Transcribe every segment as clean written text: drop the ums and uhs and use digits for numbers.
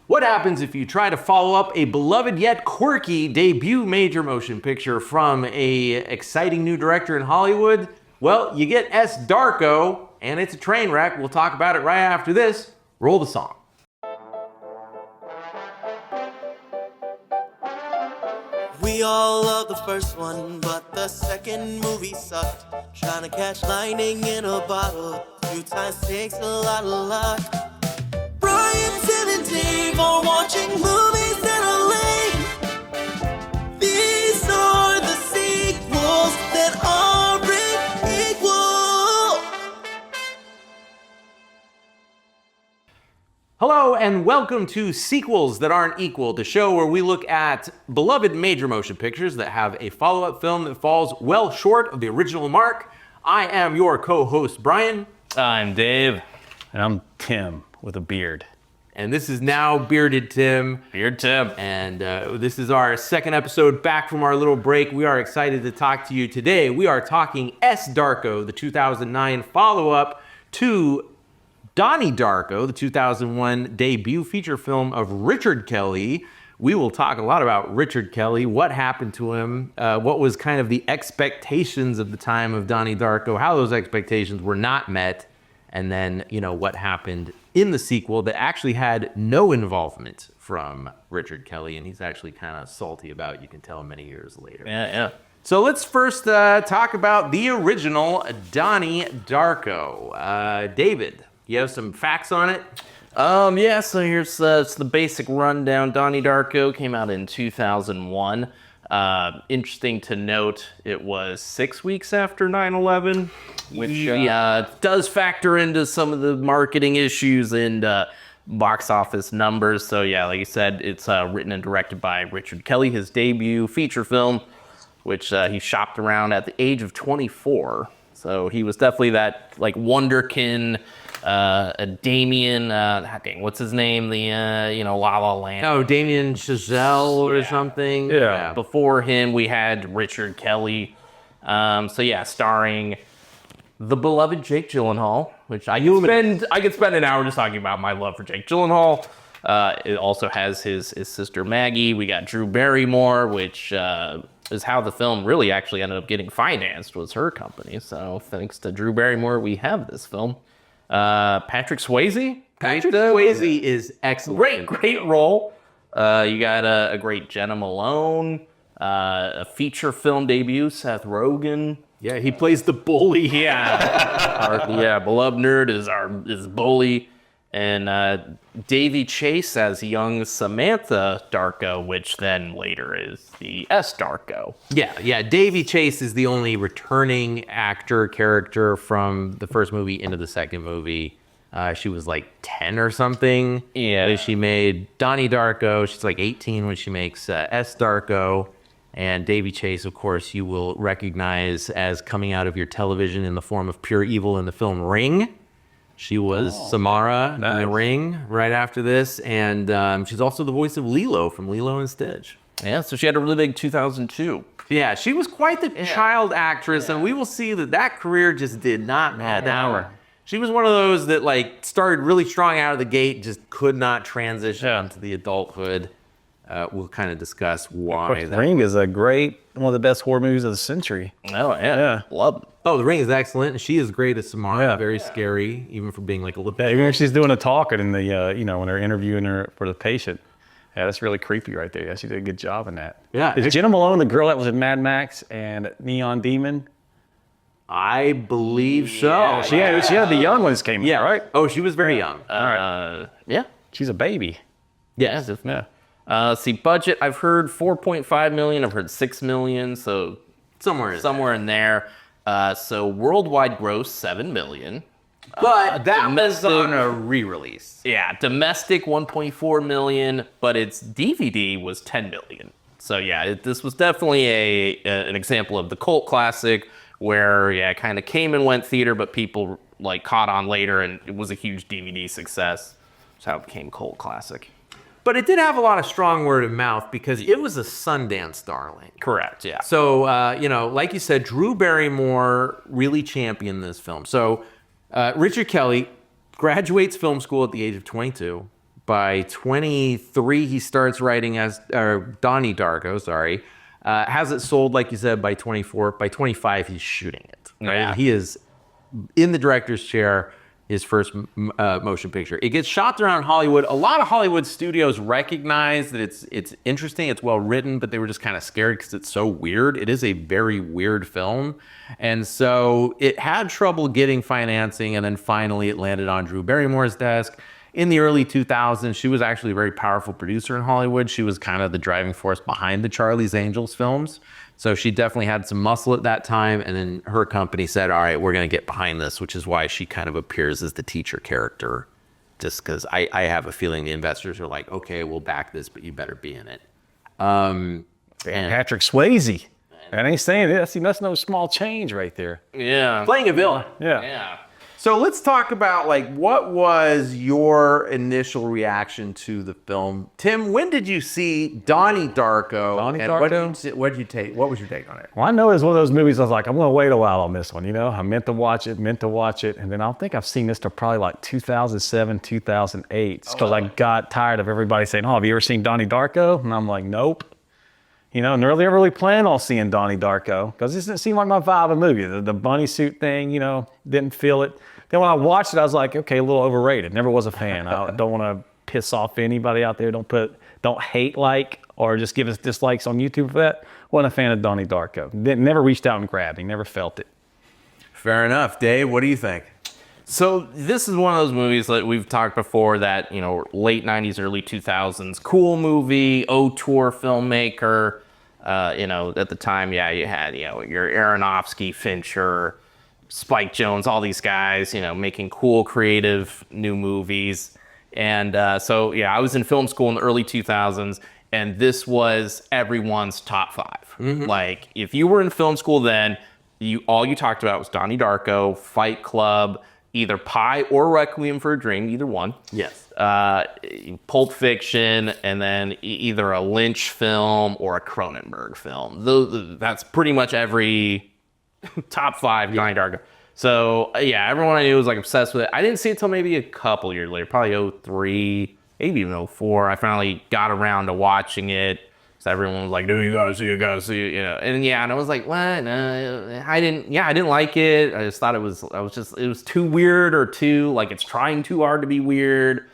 What happens if you try to follow up a beloved yet quirky debut major motion picture from a exciting new director in Hollywood? Well, you get Darko, and it's a train wreck. We'll talk about it right after this. Roll the song. We all love the first one, but the second movie sucked. Trying to catch lightning in a bottle 2 times takes a lot of luck. Brian, Tim, and Dave are watching movies that are lame. These are the sequels that aren't equal. Hello and welcome to Sequels That Aren't Equal, the show where we look at beloved major motion pictures that have a follow-up film that falls well short of the original mark. I am your co-host, Brian. I'm Dave. And I'm Tim with a beard. And this is now Bearded Tim. Beard Tim. And this is our second episode back from our little break. We are excited to talk to you today. We are talking Darko, the 2009 follow-up to Donnie Darko, the 2001 debut feature film of Richard Kelly. We will talk a lot about Richard Kelly, what happened to him, what was kind of the expectations of the time of Donnie Darko, how those expectations were not met, and then, what happened in the sequel that actually had no involvement from Richard Kelly, and he's actually kind of salty about, you can tell, many years later. Yeah. So let's first talk about the original Donnie Darko. David, you have some facts on it? So here's it's the basic rundown. Donnie Darko came out in 2001. Interesting to note, it was 6 weeks after 9/11, which does factor into some of the marketing issues and box office numbers. So yeah, like you said, it's written and directed by Richard Kelly, his debut feature film, which he shopped around at the age of 24. So he was definitely that like wonderkin. Damien, what's his name? The, La La Land. Oh, Damien Chazelle or something. Yeah. Before him, we had Richard Kelly. Starring the beloved Jake Gyllenhaal, which I could spend an hour just talking about my love for Jake Gyllenhaal. It also has his sister Maggie. We got Drew Barrymore, which is how the film really actually ended up getting financed, was her company. So thanks to Drew Barrymore, we have this film. Patrick Swayze. Patrick Swayze is excellent. Great role. You got a great Jenna Malone. A feature film debut, Seth Rogen. Yeah, he plays the bully. Yeah, beloved nerd is bully, and Davy Chase as young Samantha Darko, which then later is the Darko. Yeah. Davy Chase is the only returning actor character from the first movie into the second movie. She was like 10 or something. Yeah. She made Donnie Darko. She's like 18 when she makes Darko. And Davy Chase, of course, you will recognize as coming out of your television in the form of pure evil in the film Ring. She was Samara in The Ring right after this, and she's also the voice of Lilo from Lilo and Stitch. Yeah, so she had a really big 2002. Yeah, she was quite the child actress, and we will see that career just did not matter. She was one of those that started really strong out of the gate, just could not transition into the adulthood. We'll kind of discuss why. The Ring is one of the best horror movies of the century. Oh, yeah. Love it. Oh, The Ring is excellent, and she is great as Samara. Very scary, even for being like a little. Yeah, even when she's doing a talking in the, when they're interviewing her for the patient. Yeah, that's really creepy right there. Yeah, she did a good job in that. Yeah. Is Jenna Malone the girl that was in Mad Max and Neon Demon? I believe so. Yeah, she had the young ones came in, right? Oh, she was very young. All right. Yeah. She's a baby. Yeah. Budget, I've heard 4.5 million. I've heard 6 million. So somewhere in there. So worldwide gross 7 million. But that was on a re-release. Yeah, domestic 1.4 million, but its DVD was 10 million. So yeah, this was definitely an example of the cult classic where it kind of came and went theater, but people caught on later, and it was a huge DVD success. That's how it became cult classic. But it did have a lot of strong word of mouth because it was a Sundance darling. Correct, yeah. So, like you said, Drew Barrymore really championed this film. So, Richard Kelly graduates film school at the age of 22, By 23, he starts writing as Donnie Darko. Sorry, has it sold like you said by 24. By 25, he's shooting it. Right, Yeah. he is in the director's chair. His first motion picture. It gets shopped around Hollywood. A lot of Hollywood studios recognize that it's interesting, it's well written, but they were just kind of scared because it's so weird. It is a very weird film. And so it had trouble getting financing, and then finally it landed on Drew Barrymore's desk. In the early 2000s, she was actually a very powerful producer in Hollywood. She was kind of the driving force behind the Charlie's Angels films. So she definitely had some muscle at that time. And then her company said, all right, we're going to get behind this, which is why she kind of appears as the teacher character. Just because I have a feeling the investors are like, okay, we'll back this, but you better be in it. And Patrick Swayze. That ain't saying it. That's no small change right there. Yeah. playing a villain. Yeah. Yeah. So let's talk about like what was your initial reaction to the film, Tim? When did you see Donnie Darko? Donnie and Darko? What did you take? What was your take on it? Well, I know it's one of those movies I was like, I'm going to wait a while on this one, you know? I meant to watch it. And then I think I've seen this till probably like 2007, 2008. Because I got tired of everybody saying, oh, have you ever seen Donnie Darko? And I'm like, nope. You know, and never really planned on seeing Donnie Darko because this didn't seem like my vibe of movie. The bunny suit thing, you know, didn't feel it. Then when I watched it, I was like, okay, a little overrated. Never was a fan. I don't want to piss off anybody out there. Don't hate or just give us dislikes on YouTube for that. Wasn't a fan of Donnie Darko. Never reached out and grabbed me. Never felt it. Fair enough. Dave, what do you think? So this is one of those movies that we've talked before that, you know, late 90s, early 2000s, cool movie, auteur filmmaker. You know, at the time, yeah, you had, you know, your Aronofsky, Fincher, Spike Jonze, all these guys, you know, making cool, creative new movies. And so, yeah, I was in film school in the early 2000s, and this was everyone's top 5. Mm-hmm. Like, if you were in film school then, all you talked about was Donnie Darko, Fight Club, either Pi or Requiem for a Dream, either one. Yes. Pulp Fiction, and then either a Lynch film or a Cronenberg film. That's pretty much every top 5 Donnie Darko. So, yeah, everyone I knew was, like, obsessed with it. I didn't see it till maybe a couple years later, probably 03, maybe even 04. I finally got around to watching it. So everyone was like, dude, you gotta see it, you know. And yeah, and I was like, what? No, I didn't like it. I just thought it was too weird or too, like, it's trying too hard to be weird.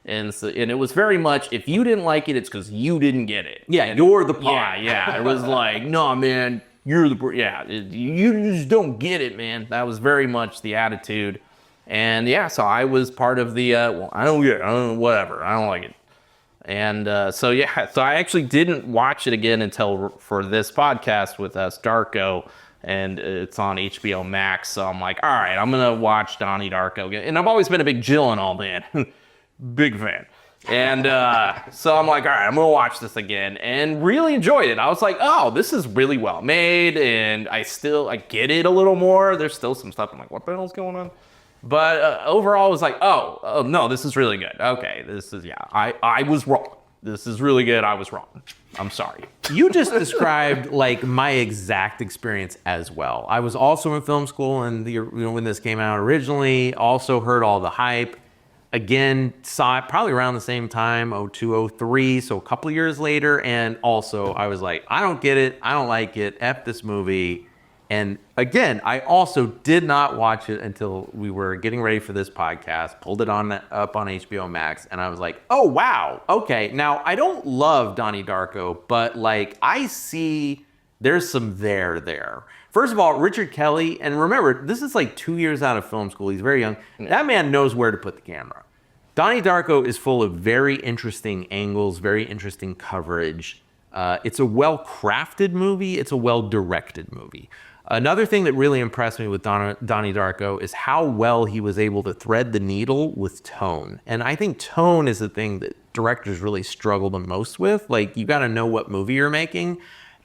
And it was very much, if you didn't like it, it's because you didn't get it. Yeah, and you're the pot. Yeah. It was like, no, man, you just don't get it, man. That was very much the attitude. And yeah, so I was part of the, I don't get it, whatever, I don't like it. And so I actually didn't watch it again until for this podcast with us, Darko, and it's on HBO Max. So I'm like, all right, I'm gonna watch Donnie Darko again. And I've always been a big Gyllenhaal fan, big fan. And so I'm like, all right, I'm gonna watch this again, and really enjoyed it. I was like, oh, this is really well made, and I get it a little more. There's still some stuff I'm like, what the hell's going on? But overall, I was like, oh, no, this is really good. Okay, I was wrong. This is really good. I was wrong. I'm sorry. You just described like my exact experience as well. I was also in film school, and when this came out originally, also heard all the hype. Again, saw it probably around the same time, 02, 03, so a couple of years later. And also, I was like, I don't get it. I don't like it. F this movie. And again, I also did not watch it until we were getting ready for this podcast, pulled it up on HBO Max, and I was like, oh, wow, okay. Now, I don't love Donnie Darko, but like I see there's some there. First of all, Richard Kelly, and remember, this is like 2 years out of film school. He's very young. That man knows where to put the camera. Donnie Darko is full of very interesting angles, very interesting coverage. It's a well-crafted movie. It's a well-directed movie. Another thing that really impressed me with Donnie Darko is how well he was able to thread the needle with tone. And I think tone is the thing that directors really struggle the most with. Like, you got to know what movie you're making.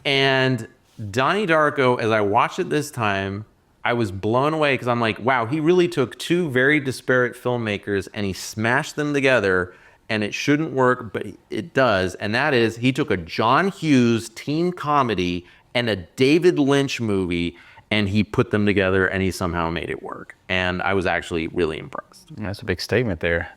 And Donnie Darko, as I watched it this time, I was blown away because I'm like, wow, he really took two very disparate filmmakers and he smashed them together. And it shouldn't work, but it does. And that is, he took a John Hughes teen comedy and a David Lynch movie, and he put them together, and he somehow made it work. And I was actually really impressed. That's a big statement there.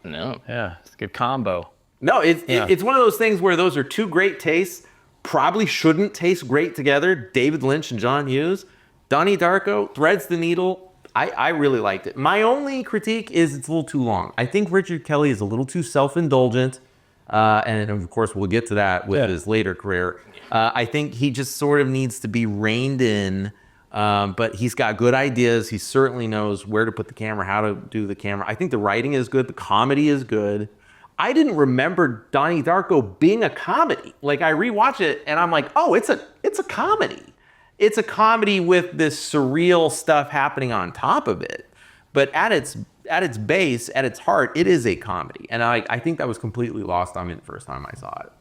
No. Yeah, it's a good combo. No, it's one of those things where those are two great tastes, probably shouldn't taste great together. David Lynch and John Hughes. Donnie Darko threads the needle. I really liked it. My only critique is it's a little too long. I think Richard Kelly is a little too self-indulgent. And of course, we'll get to that with his later career. I think he just sort of needs to be reined in. But he's got good ideas. He certainly knows where to put the camera, how to do the camera. I think the writing is good. The comedy is good. I didn't remember Donnie Darko being a comedy. Like, I rewatch it and I'm like, oh, it's a comedy. It's a comedy with this surreal stuff happening on top of it. But at its base, at its heart, it is a comedy. And I think that was completely lost on me the first time I saw it.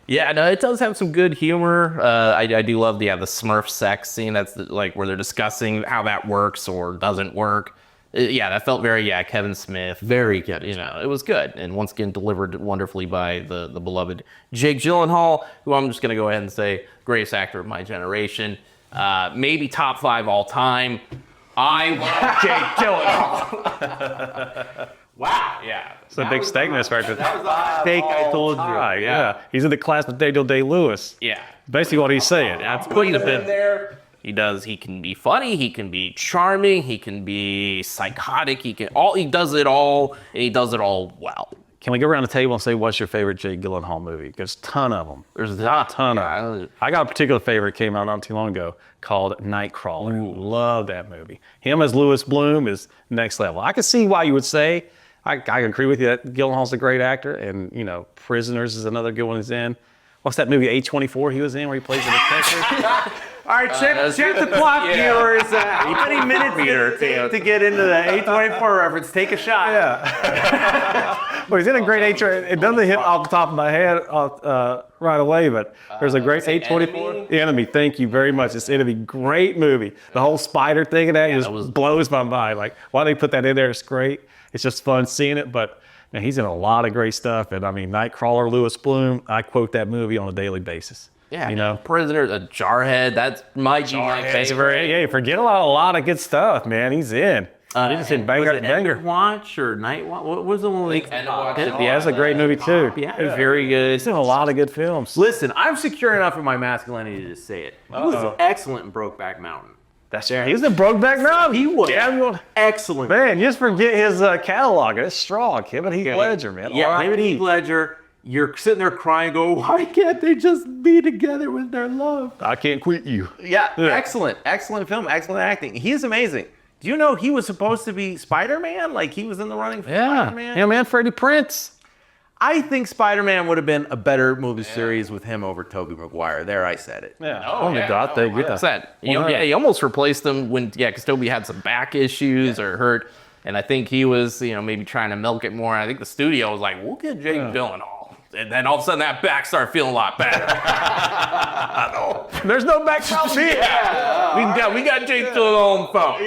Yeah, no, it does have some good humor. I do love the Smurf sex scene. That's like where they're discussing how that works or doesn't work. That felt very Kevin Smith. Very Kevin. It was good, and once again delivered wonderfully by the beloved Jake Gyllenhaal, who I'm just gonna go ahead and say greatest actor of my generation, maybe top 5 all time. I love Jake Gyllenhaal. Wow. Yeah. It's a big statement right there. That was a take I told you. Yeah. He's in the class with Daniel Day-Lewis. Yeah. Basically what he's saying. That's putting him in there. He can be funny, he can be charming, he can be psychotic, he does it all, and he does it all well. Can we go around the table and say what's your favorite Jake Gyllenhaal movie? There's a ton of them. There's a ton of them. I got a particular favorite, came out not too long ago, called Nightcrawler. Ooh. Love that movie. Him as Louis Bloom is next level. I can see why you would say, I agree with you that Gyllenhaal's a great actor, and Prisoners is another good one he's in. What's that movie, A24 he was in, where he plays a detective? All right, check the clock, viewers. How many minutes to get into the A24 reference? Take a shot. Yeah. Well, he's in a great A24. It doesn't hit off the top of my head right away, but there's a great A24. Enemy. Thank you very much. It's Enemy. Great movie. The whole spider thing in that just blows my mind. Like, why they put that in there? It's great. It's just fun seeing it, but he's in a lot of great stuff. And I mean, Nightcrawler, Louis Bloom, I quote that movie on a daily basis. Yeah, Prisoners, a Jarhead, that's my favorite. Yeah, forget a lot of good stuff, man. He's in. He just hit banger. Watch or Night Watch? What was the one? Yeah, it's a great movie too. Yeah, it's very good. He's in a lot of good films. Listen, I'm secure enough in my masculinity to just say it. He was excellent in Brokeback Mountain. That's right. He was in Brokeback Mountain. He was excellent. Man, you just forget his catalog. It's strong. Him and Heath Ledger, man. Yeah, him and Heath Ledger. You're sitting there crying, go, why can't they just be together with their love? I can't quit you. Yeah, excellent film, excellent acting. He is amazing. Do you know he was supposed to be Spider-Man? Like, he was in the running for Spider-Man? Yeah, man, Freddie Prinze. I think Spider-Man would have been a better movie series with him over Tobey Maguire. There, I said it. Yeah. God, thank you. He almost replaced him because Tobey had some back issues or hurt. And I think he was, maybe trying to milk it more. I think the studio was like, we'll get Jake Gyllenhaal. And then all of a sudden that back started feeling a lot better. There's no back problem. We got Jake Gyllenhaal on the phone.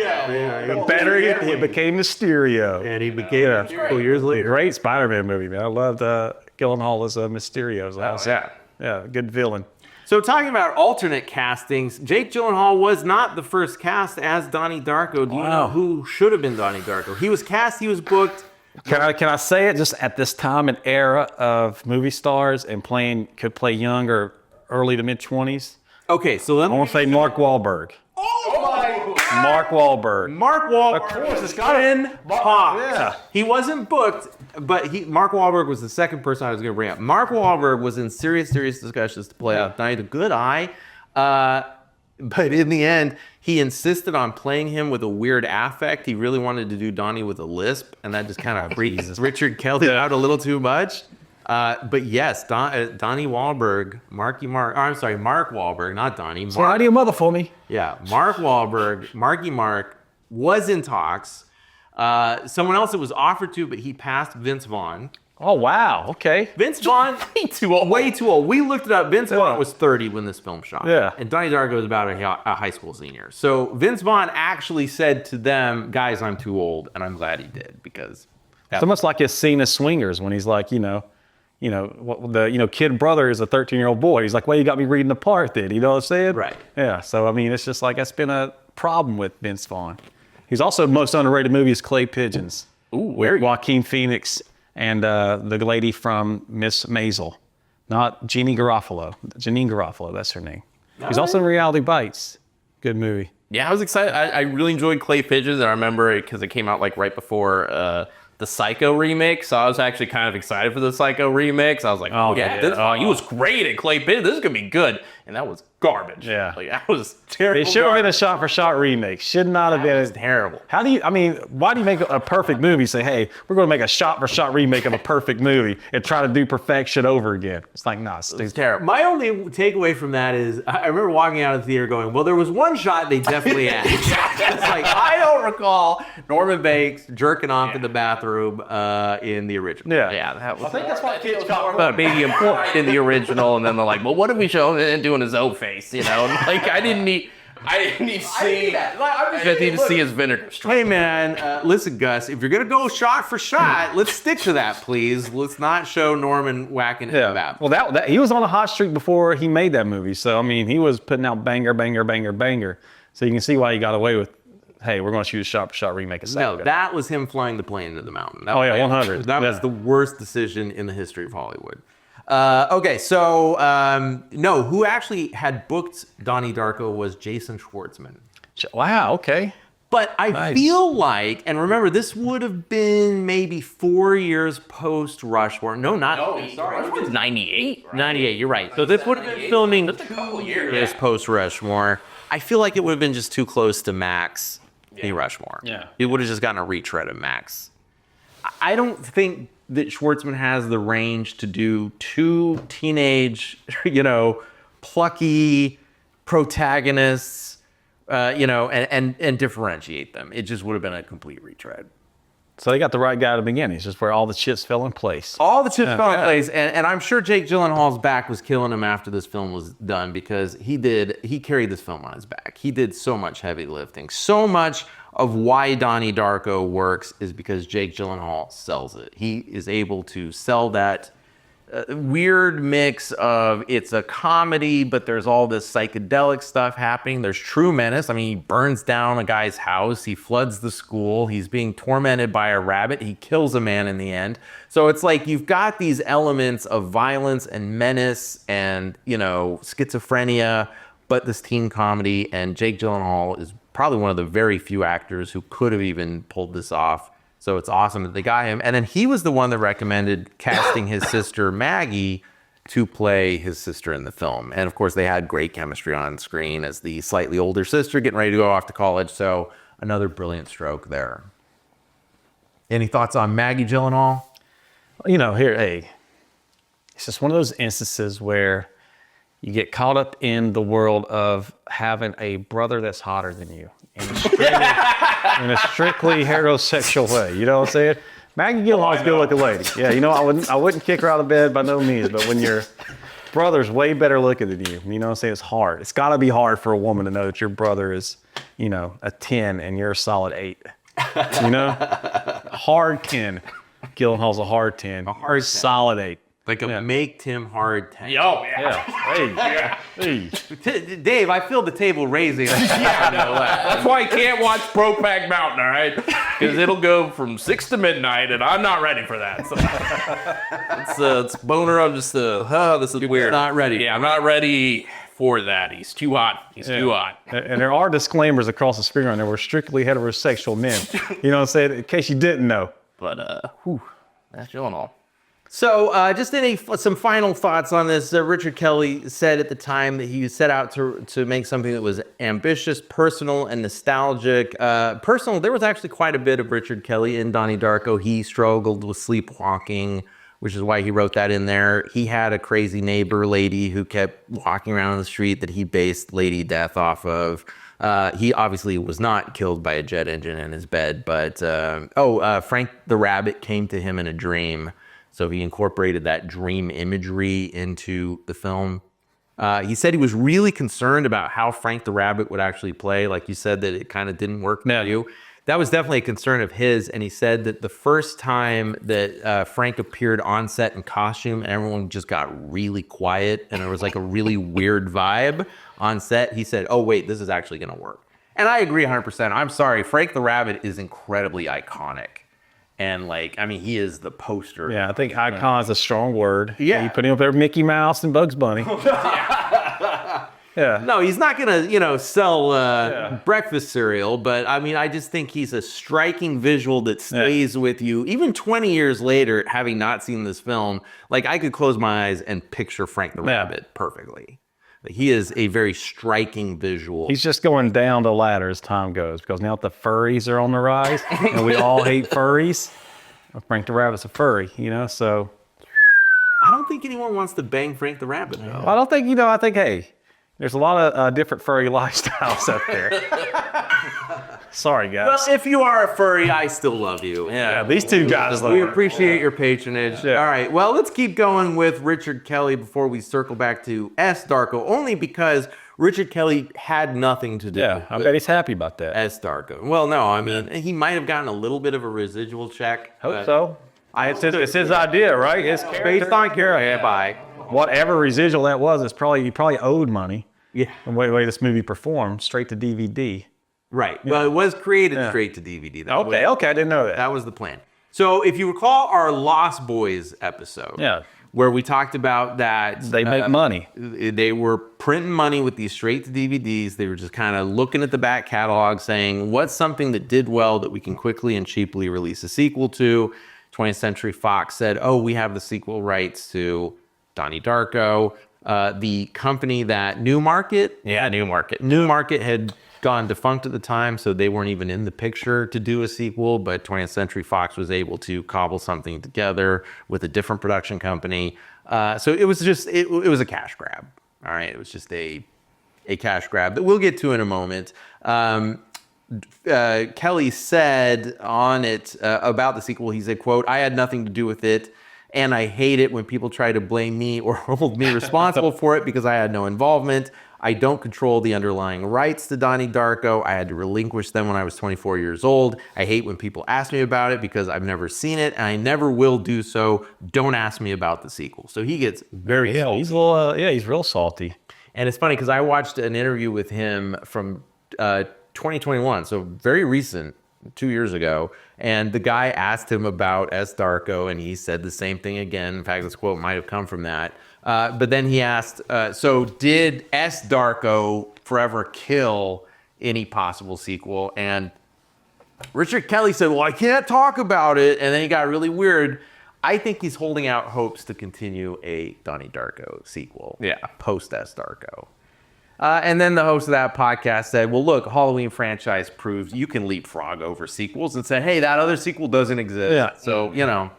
The better it became Mysterio. And he became a couple years later. Great Spider-Man movie, man. I loved Gyllenhaal as Mysterio. Yeah, good villain. So talking about alternate castings, Jake Gyllenhaal was not the first cast as Donnie Darko. Do you know who should have been Donnie Darko? He was cast, he was booked. Can I say it? Just at this time and era of movie stars and could play young or early to mid-20s. Okay, so I want to say Mark Wahlberg. Oh my! Mark Wahlberg. Mark Wahlberg. Of course, it's got in Pops. Yeah. He wasn't booked, but Mark Wahlberg was the second person I was going to bring up. Mark Wahlberg was in serious discussions to play Donnie, the good eye. But in the end, he insisted on playing him with a weird affect. He really wanted to do Donnie with a lisp, and that just kind of freaked Richard Kelly out a little too much. But yes, Donnie Wahlberg, Mark Wahlberg, not Donnie. So how do you mother for me? Yeah, Mark Wahlberg, Marky Mark, was in talks. Someone else that was offered to, but he passed, Vince Vaughn. Oh, wow. Okay. Vince Vaughn, way too old. We looked it up. Vince Vaughn was 30 when this film shot. Yeah. And Donnie Darko was about a high school senior. So Vince Vaughn actually said to them, guys, I'm too old. And I'm glad he did, because... It's almost like his scene of Swingers when he's like, kid brother is a 13-year-old boy. He's like, well, you got me reading the part then. You know what I'm saying? Right. Yeah. So, I mean, it's just like, that's been a problem with Vince Vaughn. He's also, most underrated movie is Clay Pigeons. with Joaquin Phoenix and the lady from Miss Maisel. Not Jeannie Garofalo. Janine Garofalo, that's her name. She's also in Reality Bites. Good movie. Yeah, I was excited. I really enjoyed Clay Pigeons, and I remember it because it came out like right before the Psycho remake, so I was actually kind of excited for the Psycho remix. I was like, he was great at Clay Pigeons. This is going to be good. And that was garbage. Yeah. Like, that was terrible. It should have been a shot-for-shot remake. Should not have been. Terrible. Why do you make a perfect movie? Say, hey, we're going to make a shot-for-shot remake of a perfect movie and try to do perfection over again. It's like, nah, it's terrible. My only takeaway from that is I remember walking out of the theater going, well, there was one shot they definitely had. It's like, I don't recall Norman Bates jerking off in the bathroom in the original. Yeah, that was. I think that's why kids got But maybe important in the original, and then they're like, well, what if we show him doing his O face, you know? And like, I didn't need to see. I didn't need to see his vinegar strike. Hey man, listen, Gus. If you're gonna go shot for shot, let's stick to that, please. Let's not show Norman whacking in the bathroom. Well, that he was on a hot streak before he made that movie. So I mean, he was putting out banger, banger, banger, banger. So you can see why he got away with. Hey, we're going to shoot a shot-for-shot remake of No, that was him flying the plane into the mountain. That 100. That was the worst decision in the history of Hollywood. Okay, so no, who actually had booked Donnie Darko was Jason Schwartzman. Wow, okay. But I feel like, and remember, this would have been maybe 4 years post Rushmore. No, sorry. It was 98. Right? 98, you're right. So this would have been filming That's a couple years. years post Rushmore. I feel like it would have been just too close to Max v. Rushmore. Yeah. It would have just gotten a retread of Max. I don't think that Schwartzman has the range to do two teenage, plucky protagonists, and differentiate them. It just would have been a complete retread. So they got the right guy at the beginning. It's just where all the chips fell in place. All the chips fell in place, and I'm sure Jake Gyllenhaal's back was killing him after this film was done because he carried this film on his back. He did so much heavy lifting. So much of why Donnie Darko works is because Jake Gyllenhaal sells it. He is able to sell that weird mix of it's a comedy, but there's all this psychedelic stuff happening. There's true menace. I mean, he burns down a guy's house. He floods the school. He's being tormented by a rabbit. He kills a man in the end. So it's like you've got these elements of violence and menace and, schizophrenia, but this teen comedy. And Jake Gyllenhaal is probably one of the very few actors who could have even pulled this off. So it's awesome that they got him. And then he was the one that recommended casting his sister Maggie to play his sister in the film. And of course, they had great chemistry on screen as the slightly older sister getting ready to go off to college. So another brilliant stroke there. Any thoughts on Maggie Gyllenhaal? It's just one of those instances where you get caught up in the world of having a brother that's hotter than you. In a strictly heterosexual way, you know what I'm saying? Maggie Gyllenhaal's a good-looking lady. Yeah, I wouldn't kick her out of bed by no means, but when your brother's way better looking than you, you know what I'm saying? It's hard. It's got to be hard for a woman to know that your brother is, a 10 and you're a solid 8. Hard 10. Gyllenhaal's a hard 10. A hard 10. Solid 8. Like a make Tim hard 10. Hey. Dave, I feel the table raising. That's why I can't watch Brokeback Mountain, all right? Because it'll go from 6 to midnight, and I'm not ready for that. So it's boner. I'm just, this is weird. Not ready. Yeah, I'm not ready for that. He's too hot. Too hot. And there are disclaimers across the screen on there. We're strictly heterosexual men. You know what I'm saying? In case you didn't know. But, that's Gyllenhaal. So just some final thoughts on this. Richard Kelly said at the time that he set out to make something that was ambitious, personal, and nostalgic. Personal, there was actually quite a bit of Richard Kelly in Donnie Darko. He struggled with sleepwalking, which is why he wrote that in there. He had a crazy neighbor lady who kept walking around the street that he based Lady Death off of. He obviously was not killed by a jet engine in his bed, but Frank the Rabbit came to him in a dream. So he incorporated that dream imagery into the film. He said he was really concerned about how Frank the Rabbit would actually play. Like you said, that it kind of didn't work for you. That was definitely a concern of his. And he said that the first time that Frank appeared on set in costume, everyone just got really quiet and there was like a really weird vibe on set. He said, oh, wait, this is actually going to work. And I agree 100%. I'm sorry. Frank the Rabbit is incredibly iconic. And like, I mean, he is the poster. Yeah, I think icon is a strong word. Yeah. You put him up there, Mickey Mouse and Bugs Bunny. Yeah. No, he's not gonna, sell breakfast cereal, but I mean, I just think he's a striking visual that stays with you. Even 20 years later, having not seen this film, like I could close my eyes and picture Frank the Rabbit perfectly. He is a very striking visual. He's just going down the ladder as time goes because now the furries are on the rise and we all hate furries. Frank the Rabbit's a furry, so. I don't think anyone wants to bang Frank the Rabbit, though. I don't think, I think, hey, there's a lot of different furry lifestyles out there. Sorry, guys. Well, if you are a furry, I still love you. Yeah, these two guys love We appreciate your patronage. Yeah. All right, well, let's keep going with Richard Kelly before we circle back to S. Darko, only because Richard Kelly had nothing to do Yeah, I with bet he's happy about that. S. Darko. Well, no, I mean, he might have gotten a little bit of a residual check. Hope so. It's his idea, right? His Based on character. Bye. Whatever residual that was, he probably owed money. Yeah. The way this movie performed, straight to DVD. Right. Well, it was created straight to DVD. Okay, I didn't know that. That was the plan. So if you recall our Lost Boys episode, where we talked about that They make money. they were printing money with these straight to DVDs. They were just kind of looking at the back catalog saying, what's something that did well that we can quickly and cheaply release a sequel to? 20th Century Fox said, oh, we have the sequel rights to Donnie Darko. The company that Newmarket had gone defunct at the time, so they weren't even in the picture to do a sequel, but 20th Century Fox was able to cobble something together with a different production company. So it was just, it was a cash grab. All right, it was just a cash grab that we'll get to in a moment. Kelly said on it about the sequel, he said, quote, I had nothing to do with it, and I hate it when people try to blame me or hold me responsible for it because I had no involvement. I don't control the underlying rights to Donnie Darko. I had to relinquish them when I was 24 years old. I hate when people ask me about it because I've never seen it, and I never will do so. Don't ask me about the sequel. So he gets very salty. He's a little, he's real salty. And it's funny because I watched an interview with him from 2021, so very recent, 2 years ago, and the guy asked him about S. Darko, and he said the same thing again. In fact, this quote might have come from that. But then he asked, so did S. Darko forever kill any possible sequel? And Richard Kelly said, well, I can't talk about it. And then he got really weird. I think he's holding out hopes to continue a Donnie Darko sequel. Yeah. Post S. Darko. And then the host of that podcast said, well, look, Halloween franchise proves you can leapfrog over sequels, and said, hey, that other sequel doesn't exist. Yeah. So,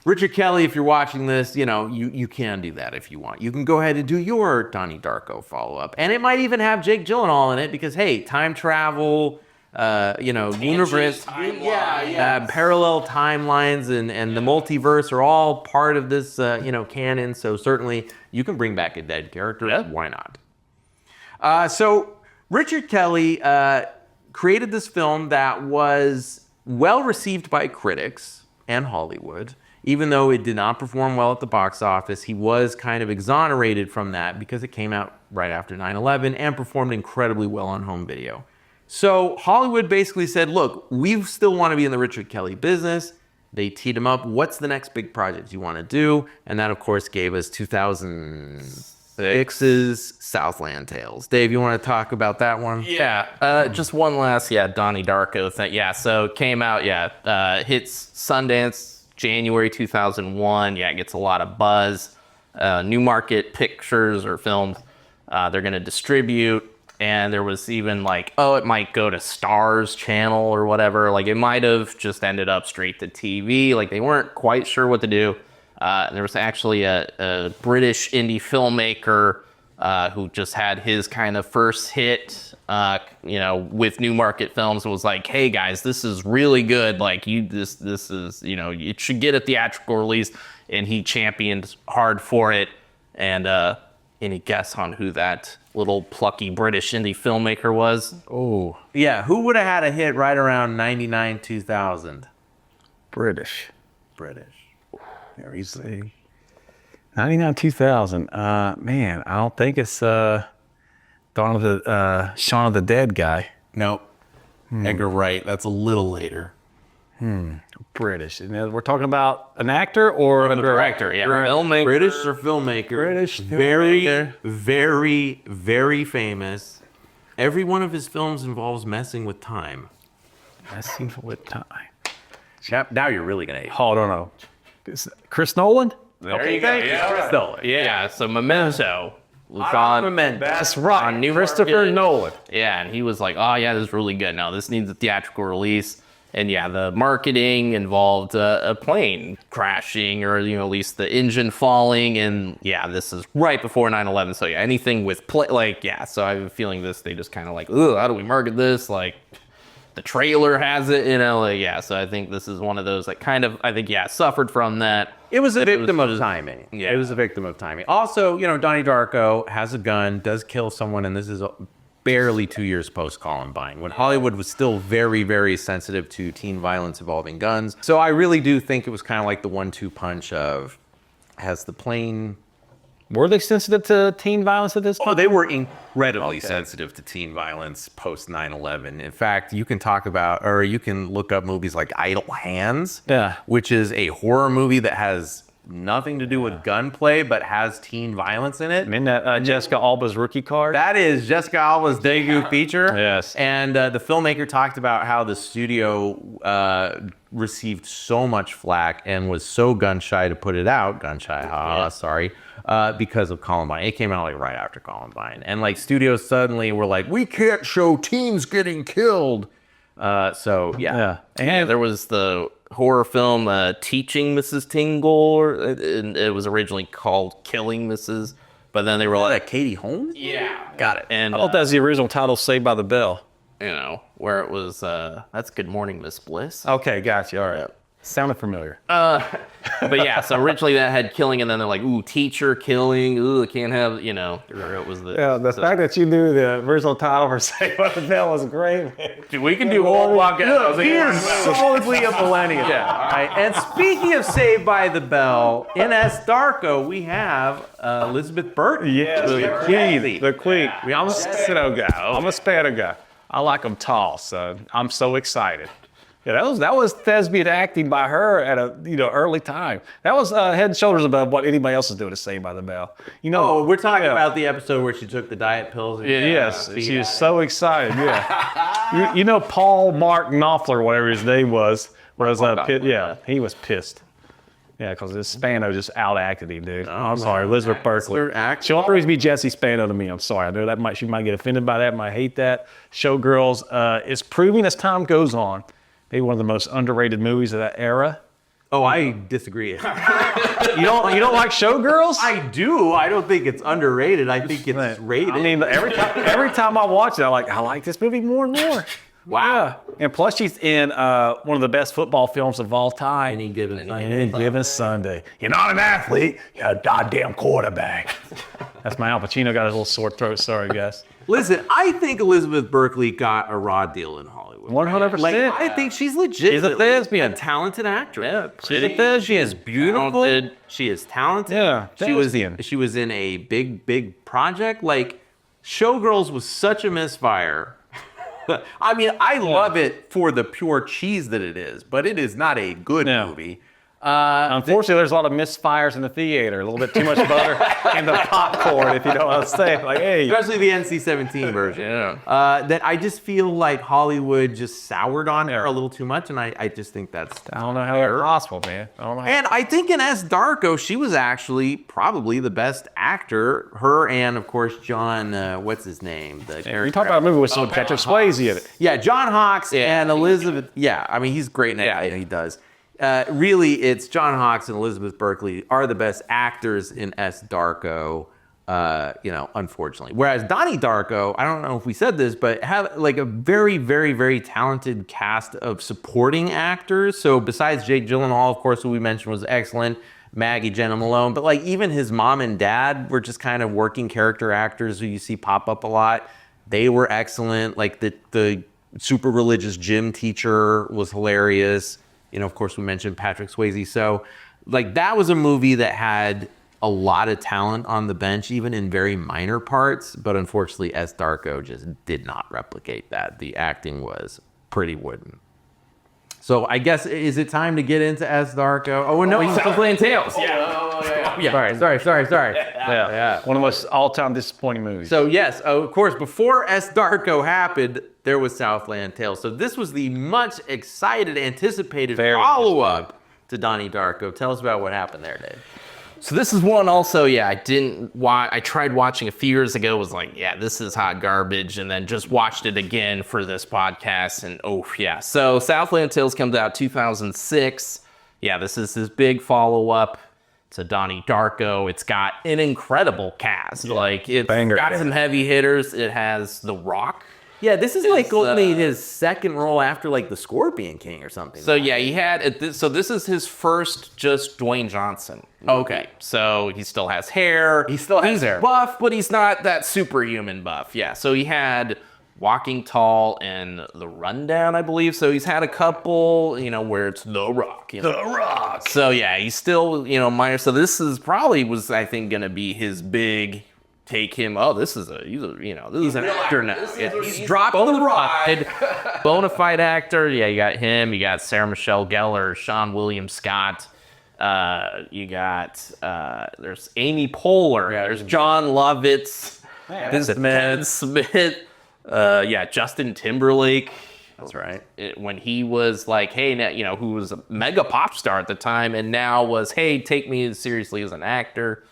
Richard Kelly, if you're watching this, you can do that if you want. You can go ahead and do your Donnie Darko follow-up. And it might even have Jake Gyllenhaal in it because, hey, time travel, universe, parallel timelines and the multiverse are all part of this, canon. So certainly you can bring back a dead character. Yeah. Why not? So Richard Kelly created this film that was well received by critics and Hollywood. Even though it did not perform well at the box office, he was kind of exonerated from that because it came out right after 9/11 and performed incredibly well on home video. So Hollywood basically said, look, we still want to be in the Richard Kelly business. They teed him up. What's the next big project you want to do? And that, of course, gave us 2006's Southland Tales. Dave, you want to talk about that one? Yeah, just one last, Donnie Darko thing. Yeah, so it came out, hits Sundance January 2001. Yeah, it gets a lot of buzz. Newmarket Pictures or Films, they're going to distribute. And there was even like, it might go to Starz channel or whatever. Like it might have just ended up straight to TV. Like they weren't quite sure what to do. There was actually a British indie filmmaker who just had his kind of first hit, with Newmarket Films and was like, hey guys, this is really good. Like this is, it should get a theatrical release. And he championed hard for it. And any guess on who that little plucky British indie filmmaker was? Oh. Yeah, who would have had a hit right around 99, 2000? British. Very easily. 99, 2000. Man, I don't think it's Shaun of the Dead guy. Nope. Edgar Wright. That's a little later. British. And we're talking about an actor or a Director, yeah. Filmmaker. British or filmmaker. British Very, very, very famous. Every one of his films involves messing with time. Messing with time. Now you're really gonna hate. Hold on, no. Chris Nolan? There you go. Yeah, Chris Nolan. Yeah, so Memento was on. That's right. On New Christopher Market. Nolan. Yeah, and he was like, oh, yeah, this is really good. Now, this needs a theatrical release. And yeah, the marketing involved a plane crashing or, you know, at least the engine falling. And yeah, this is right before 9/11. So yeah, anything with so I have a feeling they just kind of like, ooh, how do we market this? Like, the trailer has it, you know, like, yeah. So I think this is one of those that kind of, I think, yeah, suffered from that. It was a victim of timing. Yeah. It was a victim of timing. Also, you know, Donnie Darko has a gun, does kill someone, and this is barely 2 years post-Columbine, when Hollywood was still very, very sensitive to teen violence involving guns. So I really do think it was kind of like the 1-2 punch of, has the plane... Were they sensitive to teen violence at this point? Oh, they were incredibly sensitive to teen violence post 9/11. In fact, you can talk about, or you can look up movies like Idle Hands, which is a horror movie that has nothing to do with gunplay, but has teen violence in it. I mean, that Jessica Alba's rookie card? That is Jessica Alba's debut feature. Yes. And the filmmaker talked about how the studio received so much flack and was so gun shy to put it out. Gun shy, sorry. Because of Columbine. It came out like right after Columbine. And like studios suddenly were like, we can't show teens getting killed. Yeah. And there was the horror film Teaching Mrs. Tingle, and it was originally called Killing Mrs. But then they were like, Katie Holmes? yeah, Got it. and I thought that's the original title, Saved by the Bell. you know, where it was that's Good Morning Miss Bliss. Okay, gotcha. All right. Sounded familiar. But yeah, so originally that had killing, and then they're like, ooh, teacher killing, ooh, it can't have, you know, or it was the fact that you knew the original title for Saved by the Bell was great, man. Dude, we can do a whole podcast. He is solidly a millennial. Yeah. All right. And speaking of Saved by the Bell, in S. Darko, we have Elizabeth Burton. Yes, the queen. I'm a Spano guy. I'm a Spano guy. I like them tall, so I'm so excited. Yeah, that was thespian acting by her at a early time. That was head and shoulders above what anybody else is doing to Saved by the Bell. You know, we're talking about the episode where she took the diet pills. And yes, she was so excited. Yeah, you know Paul Mark Knopfler, whatever his name was he was pissed. Yeah, because this Spano just outacted him, dude. I'm sorry, Elizabeth Berkley. She'll always be Jesse Spano to me. I'm sorry. I know she might get offended by that, might hate that. Showgirls is proving as time goes on, maybe one of the most underrated movies of that era. Oh, I disagree. You don't like Showgirls? I do. I don't think it's underrated. I think it's rated. I mean, every time I watch it, I like this movie more and more. Wow. Yeah. And plus, she's in one of the best football films of all time. Any Given Sunday. Any Given Sunday. You're not an athlete. You're a goddamn quarterback. That's my Al Pacino got his little sore throat. Sorry, guys. Listen, I think Elizabeth Berkley got a raw deal in Hollywood. 100%. Like, I think she's legit. She's a thespian. A talented actress. Yeah, She's a thespian. She is beautiful. Talented. She is talented. Yeah, She was in a big project. Like, Showgirls was such a misfire. I mean, I love it for the pure cheese that it is, but it is not a good movie. Unfortunately, there's a lot of misfires in the theater. A little bit too much butter in the popcorn, if you know what I'm saying. Like, hey. Especially the NC-17 version. That I just feel like Hollywood just soured on her a little too much, and I just think that's... I don't know how that's possible, man. And I think in S. Darko, she was actually probably the best actor. Her and, of course, John, what's his name? You talk about a movie with some Patrick Swayze in it. Yeah, John Hawkes and Elizabeth. Yeah, I mean, he's great in it. Yeah, he does. Really, it's John Hawkes and Elizabeth Berkley are the best actors in S. Darko, unfortunately. Whereas Donnie Darko, I don't know if we said this, but have like a very, very, very talented cast of supporting actors. So besides Jake Gyllenhaal, of course, who we mentioned was excellent, Maggie, Jenna Malone, but like even his mom and dad were just kind of working character actors who you see pop up a lot. They were excellent. Like the super religious gym teacher was hilarious. Of course, we mentioned Patrick Swayze. So, like, that was a movie that had a lot of talent on the bench, even in very minor parts. But unfortunately, S. Darko just did not replicate that. The acting was pretty wooden. So I guess, is it time to get into S. Darko? Oh, no. Southland Tales. Sorry. Yeah. One of the most all-time disappointing movies. So yes, of course, before S. Darko happened, there was Southland Tales. So this was the much excited, anticipated follow-up to Donnie Darko. Tell us about what happened there, Dave. So this is one also, I tried watching a few years ago, was like, yeah, this is hot garbage, and then just watched it again for this podcast, and So Southland Tales comes out 2006. Yeah, this is his big follow-up to Donnie Darko. It's got an incredible cast. Like, it's got some heavy hitters. It has The Rock. Yeah, this is like only his second role after like the Scorpion King or something. So yeah, he had, so this is his first just Dwayne Johnson. Okay, so he still has hair. He still has hair. Buff, but he's not that superhuman buff. Yeah, so he had Walking Tall and The Rundown, I believe. So he's had a couple, where it's The Rock. The Rock. So yeah, he's still, minor. So this is probably was, I think, going to be his big take him. Oh, this is an actor now. He's dropped the ride. Bona fide actor. Yeah, you got him. You got Sarah Michelle Gellar, Sean William Scott. You got there's Amy Poehler. There's John Lovitz. Smith. Justin Timberlake. That's right. When he was like, hey, who was a mega pop star at the time, and now was, hey, take me seriously as an actor.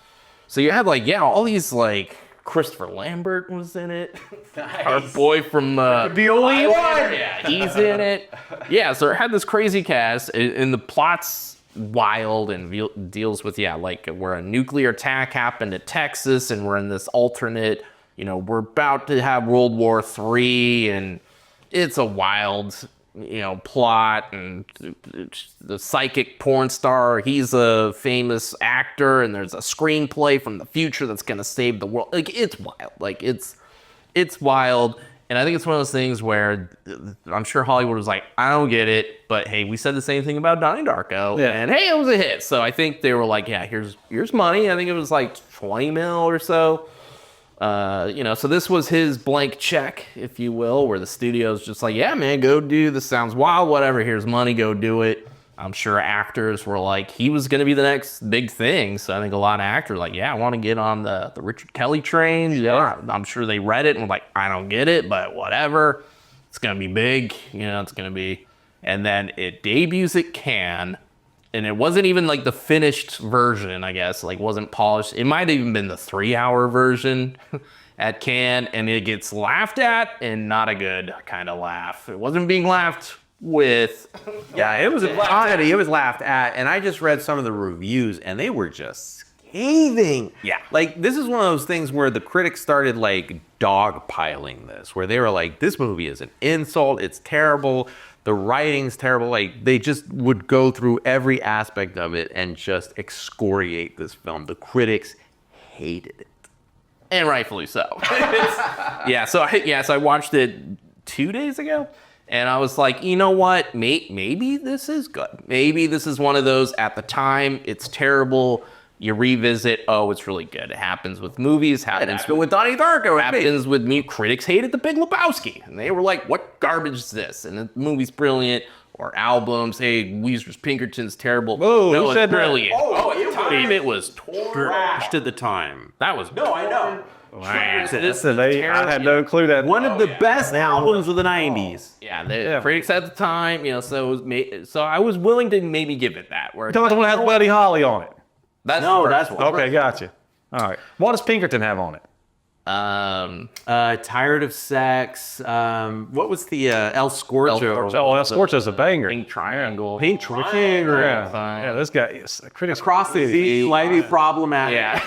So you had all these Christopher Lambert was in it. Nice. Our boy from the only one. Yeah, he's in it. Yeah, so it had this crazy cast, and the plot's wild and deals with where a nuclear attack happened at Texas, and we're in this alternate. We're about to have World War III, and it's a wild plot, and the psychic porn star, he's a famous actor, and there's a screenplay from the future that's gonna save the world. It's wild. It's wild, and I think it's one of those things where I'm sure Hollywood was like, I don't get it, but hey, we said the same thing about Donnie Darko, and hey, it was a hit. So I think they were like, yeah, here's money. I think it was like 20 mil or so. So this was his blank check, if you will, where the studio's just like, yeah, man, go do this. Sounds wild, whatever. Here's money, go do it. I'm sure actors were like, he was going to be the next big thing. So I think a lot of actors were like, yeah, I want to get on the Richard Kelly train. Yeah, I'm sure they read it and were like, I don't get it, but whatever. It's going to be big. It's going to be. And then it debuts at Cannes. And it wasn't even the finished version, I guess, wasn't polished. It might have even been the 3-hour version at Cannes, and it gets laughed at, and not a good kind of laugh. It wasn't being laughed with. Yeah, it was laughed at, and I just read some of the reviews, and they were just scathing. Yeah. This is one of those things where the critics started dogpiling this, where they were like, this movie is an insult, it's terrible. The writing's terrible. They just would go through every aspect of it and just excoriate this film. The critics hated it. And rightfully so. So I watched it 2 days ago, and I was like, you know what? Maybe this is good. Maybe this is one of those, at the time, it's terrible. You revisit, oh, it's really good. It happens with movies. Happens with Donnie Darko. Happens with me. Critics hated The Big Lebowski. And they were like, what garbage is this? And the movie's brilliant. Or albums, hey, Weezer's Pinkerton's terrible. Oh, no, who said brilliant. That? Oh, at the time, it was trashed at the time. That was no, I know. I had no clue that one of the best albums of the 90s. Yeah, critics at the time, so it was so I was willing to maybe give it that. Where don't have Buddy Holly on it. That's okay. Gotcha. All right. What does Pinkerton have on it? Tired of Sex. What was the El Scorcho? El Scorcho's a banger. Pink Triangle. Pink Triangle. Yeah, this guy is critics. Across the Sea, slightly problematic. Yeah.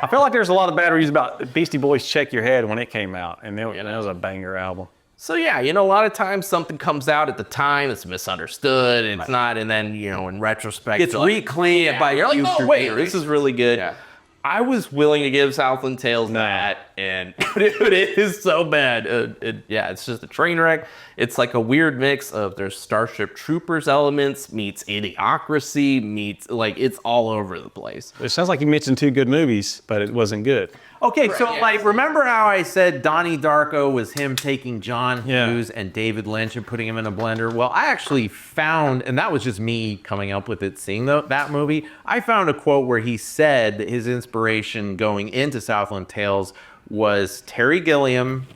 I feel like there's a lot of bad reviews about Beastie Boys' "Check Your Head" when it came out, and that was a banger album. So yeah, a lot of times something comes out at the time, it's misunderstood, and it's not, and then in retrospect, it's reclaimed by you're like, oh wait, this is really good. Yeah. I was willing to give Southland Tales that. and it is so bad. It's just a train wreck. It's like a weird mix of there's Starship Troopers elements meets Idiocracy meets like it's all over the place. It sounds like you mentioned 2 good movies, but it wasn't good. Okay, so like, remember how I said Donnie Darko was him taking John Hughes and David Lynch and putting him in a blender? Well, I actually found, and that was just me coming up with it, seeing that movie. I found a quote where he said that his inspiration going into Southland Tales was Terry Gilliam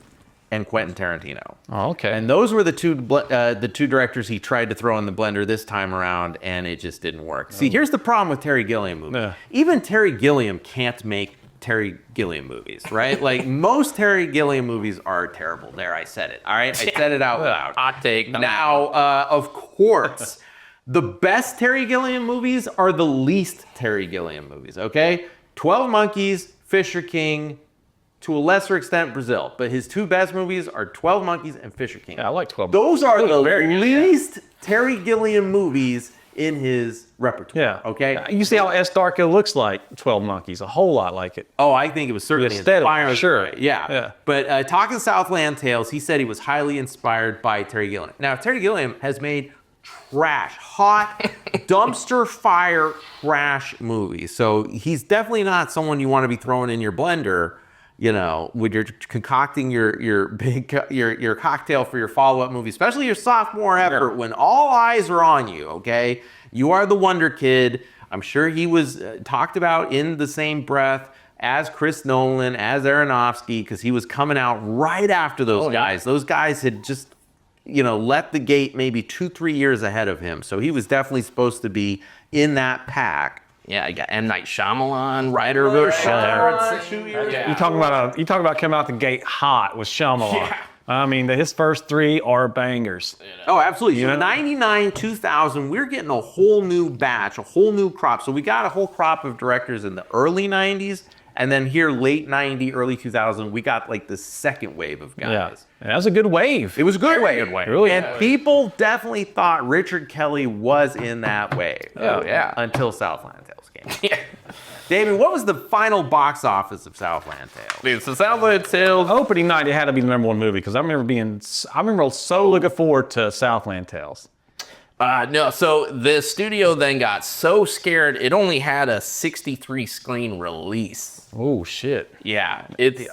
and Quentin Tarantino. Oh, okay. And those were the two directors he tried to throw in the blender this time around, and it just didn't work. See, here's the problem with Terry Gilliam movies. Yeah. Even Terry Gilliam can't make Terry Gilliam movies, right? Like, most Terry Gilliam movies are terrible. There, I said it. All right, I said it out loud. Hot take. Now, of course, the best Terry Gilliam movies are the least Terry Gilliam movies, okay? 12 Monkeys, Fisher King, to a lesser extent, Brazil. But his 2 best movies are 12 Monkeys and Fisher King. Yeah, I like 12 Those are the very- least Terry Gilliam movies in his repertoire, Yeah. okay? You see how S. Darko looks like 12 Monkeys, a whole lot like it. Oh, I think it was certainly Aesthetic, inspiring. sure. Yeah. Yeah. But talking Southland Tales, he said he was highly inspired by Terry Gilliam. Now, Terry Gilliam has made trash, hot, dumpster fire trash movies. So he's definitely not someone you want to be throwing in your blender, you know, when you're concocting your cocktail for your follow-up movie, especially your sophomore effort, when all eyes are on you, okay? You are the Wonder Kid. I'm sure he was talked about in the same breath as Chris Nolan, as Aronofsky, because he was coming out right after those guys. Those guys had just, you know, let the gate maybe 2-3 years ahead of him. So he was definitely supposed to be in that pack. Yeah, you got M. Night Shyamalan, writer of those You talking about coming out the gate hot with Shyamalan. Yeah. I mean, his first 3 are bangers. Oh, absolutely. So 99, 2000, we're getting a whole new batch, a whole new crop. So we got a whole crop of directors in the early 90s, and then here late 90, early 2000, we got like the second wave of guys. Yeah, that was a good wave. It was a good wave. Really? And people definitely thought Richard Kelly was in that wave. Oh, yeah. Until Southland Tales came. David, what was the final box office of Southland Tales? Dude, so Southland Tales. Opening night, it had to be the #1 movie because I remember so looking forward to Southland Tales. No, so the studio then got so scared it only had a 63 screen release. Oh shit! Yeah,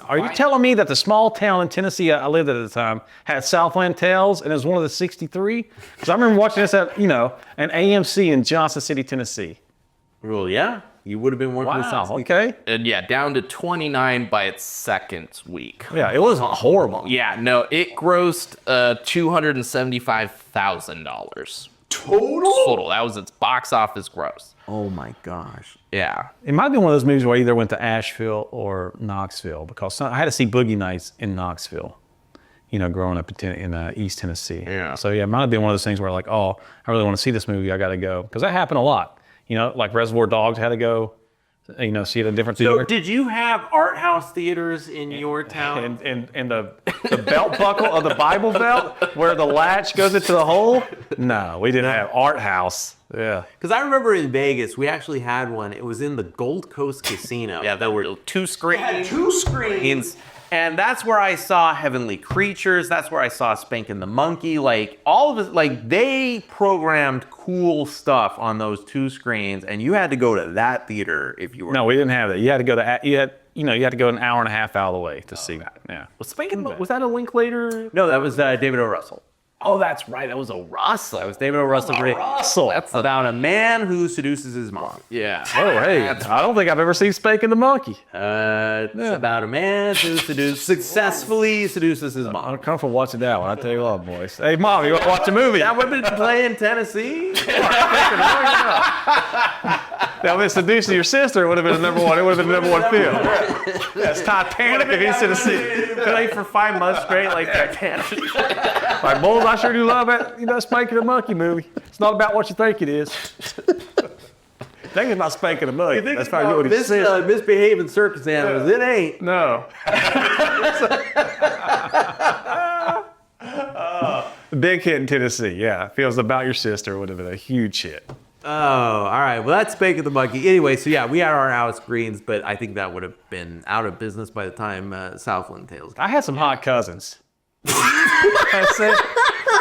Are you telling me that the small town in Tennessee I lived at the time had Southland Tales and it was one of the 63? Because I remember watching this at an AMC in Johnson City, Tennessee. Well, yeah. You would have been working with Southland. Okay. And yeah, down to 29 by its second week. Yeah, it was horrible. Yeah, no, it grossed $275,000 total. That was its box office gross. Oh my gosh. Yeah. It might be one of those movies where I either went to Asheville or Knoxville because I had to see Boogie Nights in Knoxville, growing up in East Tennessee. Yeah. So yeah, it might have been one of those things where like, oh, I really want to see this movie. I got to go. Because that happened a lot. Like Reservoir Dogs had to go, see it at a different theater. So did you have art house theaters in your town? And the belt buckle of the Bible belt where the latch goes into the hole? No, we didn't have art house. Yeah. Because I remember in Vegas, we actually had one. It was in the Gold Coast Casino. Yeah, there were 2 screens. It had 2 screens. And that's where I saw Heavenly Creatures. That's where I saw Spankin' the Monkey. Like, all of it, like, they programmed cool stuff on those 2 screens, and you had to go to that theater if you were. No, we didn't have that. You had to go you had to go an hour and a half out of the way to see that. Yeah. Was that a Linklater? No, that was David O. Russell. Oh, that's right. That was a Russell. That was David O. Russell. Russell. That's About a man who seduces his mom. Yeah. Oh, hey. I don't think I've ever seen Spankin' the Monkey. It's about a man who successfully seduces his mom. I'm comfortable watching that one. I tell you what, boys. Hey, Mom, you want to watch a movie? That would have been playing in Tennessee. That would have seducing your sister. It would have been the #1. It would have been the #1 film. That's Titanic if he's in the city. Play for 5 months straight like Titanic. Like, boys, I sure do love it. Spanking the Monkey movie. It's not about what you think it is. Think it's not Spanking the Monkey. That's probably what he says. Misbehaving circus animals. It ain't. No. The big hit in Tennessee, yeah. If it was about your sister, it would have been a huge hit. all right. Well, that's Spank of the Monkey. Anyway, so yeah, we had our house screens, but I think that would have been out of business by the time Southland Tales. I had some hot cousins. That's it.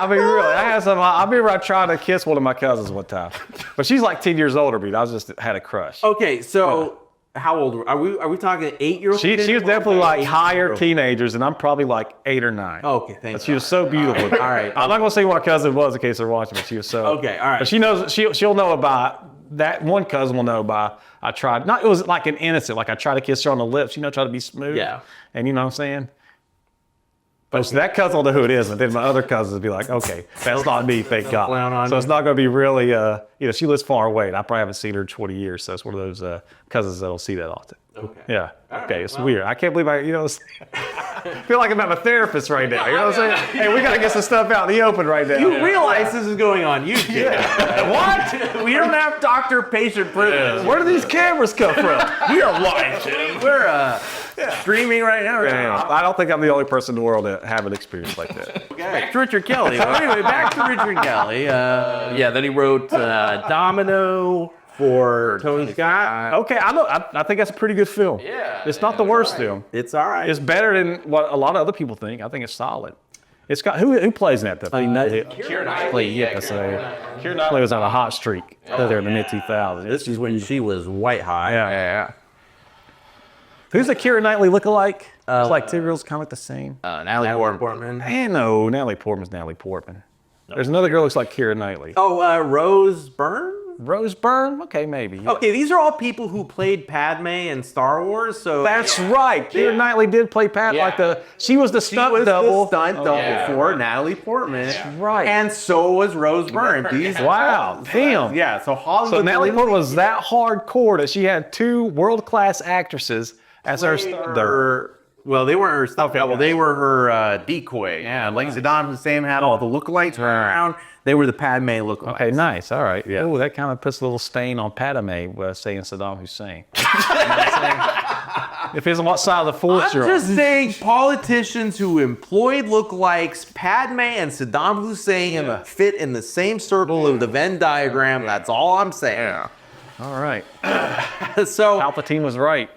I mean, really, I had some. I remember I tried to kiss one of my cousins one time, but she's like 10 years older than me. I just had a crush. Okay, so how old are we? Are we talking 8-year-old? She was definitely like higher teenagers, and I'm probably like 8 or 9. Okay, thanks. But she was so beautiful. All right. I'm not gonna say what my cousin was in case they're watching, but she was so. Okay, all right. But she knows. She'll know about that. One cousin will know by. I tried. Not. It was like an innocent. Like I tried to kiss her on the lips. Try to be smooth. Yeah. And you know what I'm saying. But so that cousin will know who it is, and then my other cousins will be like, okay, that's not me, thank God. Clown on So you. it's not going to be really, she lives far away, and I probably haven't seen her in 20 years, so it's one of those cousins that don't see that often. Okay. Yeah. All Okay, right, it's well. weird. I can't believe I feel like I'm at my therapist right now. You know what I'm saying? Hey, we got to get some stuff out in the open right now. You realize this is going on YouTube. What? We don't have doctor-patient privilege. Where do these cameras come from? We are live, Tim. We're streaming right now. I don't think I'm the only person in the world that have an experience like that. Back to Richard Kelly. Well, anyway, back to Richard Kelly. Yeah, then he wrote Domino For Tony Scott. Okay, I think that's a pretty good film. Yeah, It's not the worst film. It's all right. It's better than what a lot of other people think. I think it's solid. It's got who plays in that? Keira Knightley. Yeah, so Keira Knightley was on a hot streak there in the mid 2000s. This is when she was white hot. Yeah. Who's the Keira Knightley lookalike? It's like two girls kind of look the same. Natalie Portman. No, Natalie Portman's Natalie Portman. There's another girl who looks like Keira Knightley. Oh, Rose Byrne? Rose Byrne? Okay, maybe. Yeah. Okay, these are all people who played Padme in Star Wars. So That's right. Keira Knightley did play Pat she was the stunt was double. the stunt double for Natalie Portman. That's right. And so was Rose Byrne. These Wow, damn. Yeah, so Hollywood. So Natalie Portman was that hardcore that she had 2 world-class actresses as her Well, they weren't her stunt double. okay. They were her decoy. Yeah, like Saddam Hussein had all the lookalikes around. They were the Padme lookalikes. Okay, nice. All right. Yeah. Oh, that kind of puts a little stain on Padme saying Saddam Hussein. You know what I'm saying? Depends on what side of the force I'm you're on. just saying politicians who employed lookalikes, Padme and Saddam Hussein fit in the same circle of the Venn diagram. That's all I'm saying. All right. So Palpatine was right.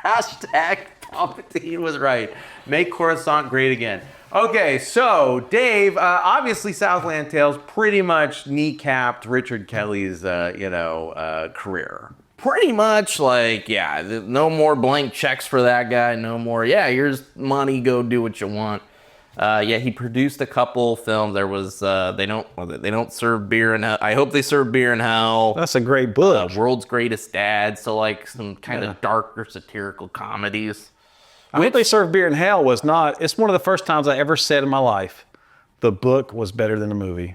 hashtag Palpatine was right. Make Coruscant great again. Okay, so Dave, obviously Southland Tales pretty much kneecapped Richard Kelly's, career. Pretty much like, no more blank checks for that guy. No more, here's money, go do what you want. He produced a couple films. There was, they don't serve beer in hell. I hope they serve beer in hell. That's a great book. World's Greatest Dad. So like some kind of darker satirical comedies. I hope they serve beer in hell was not. It's one of the first times I ever said in my life, the book was better than the movie.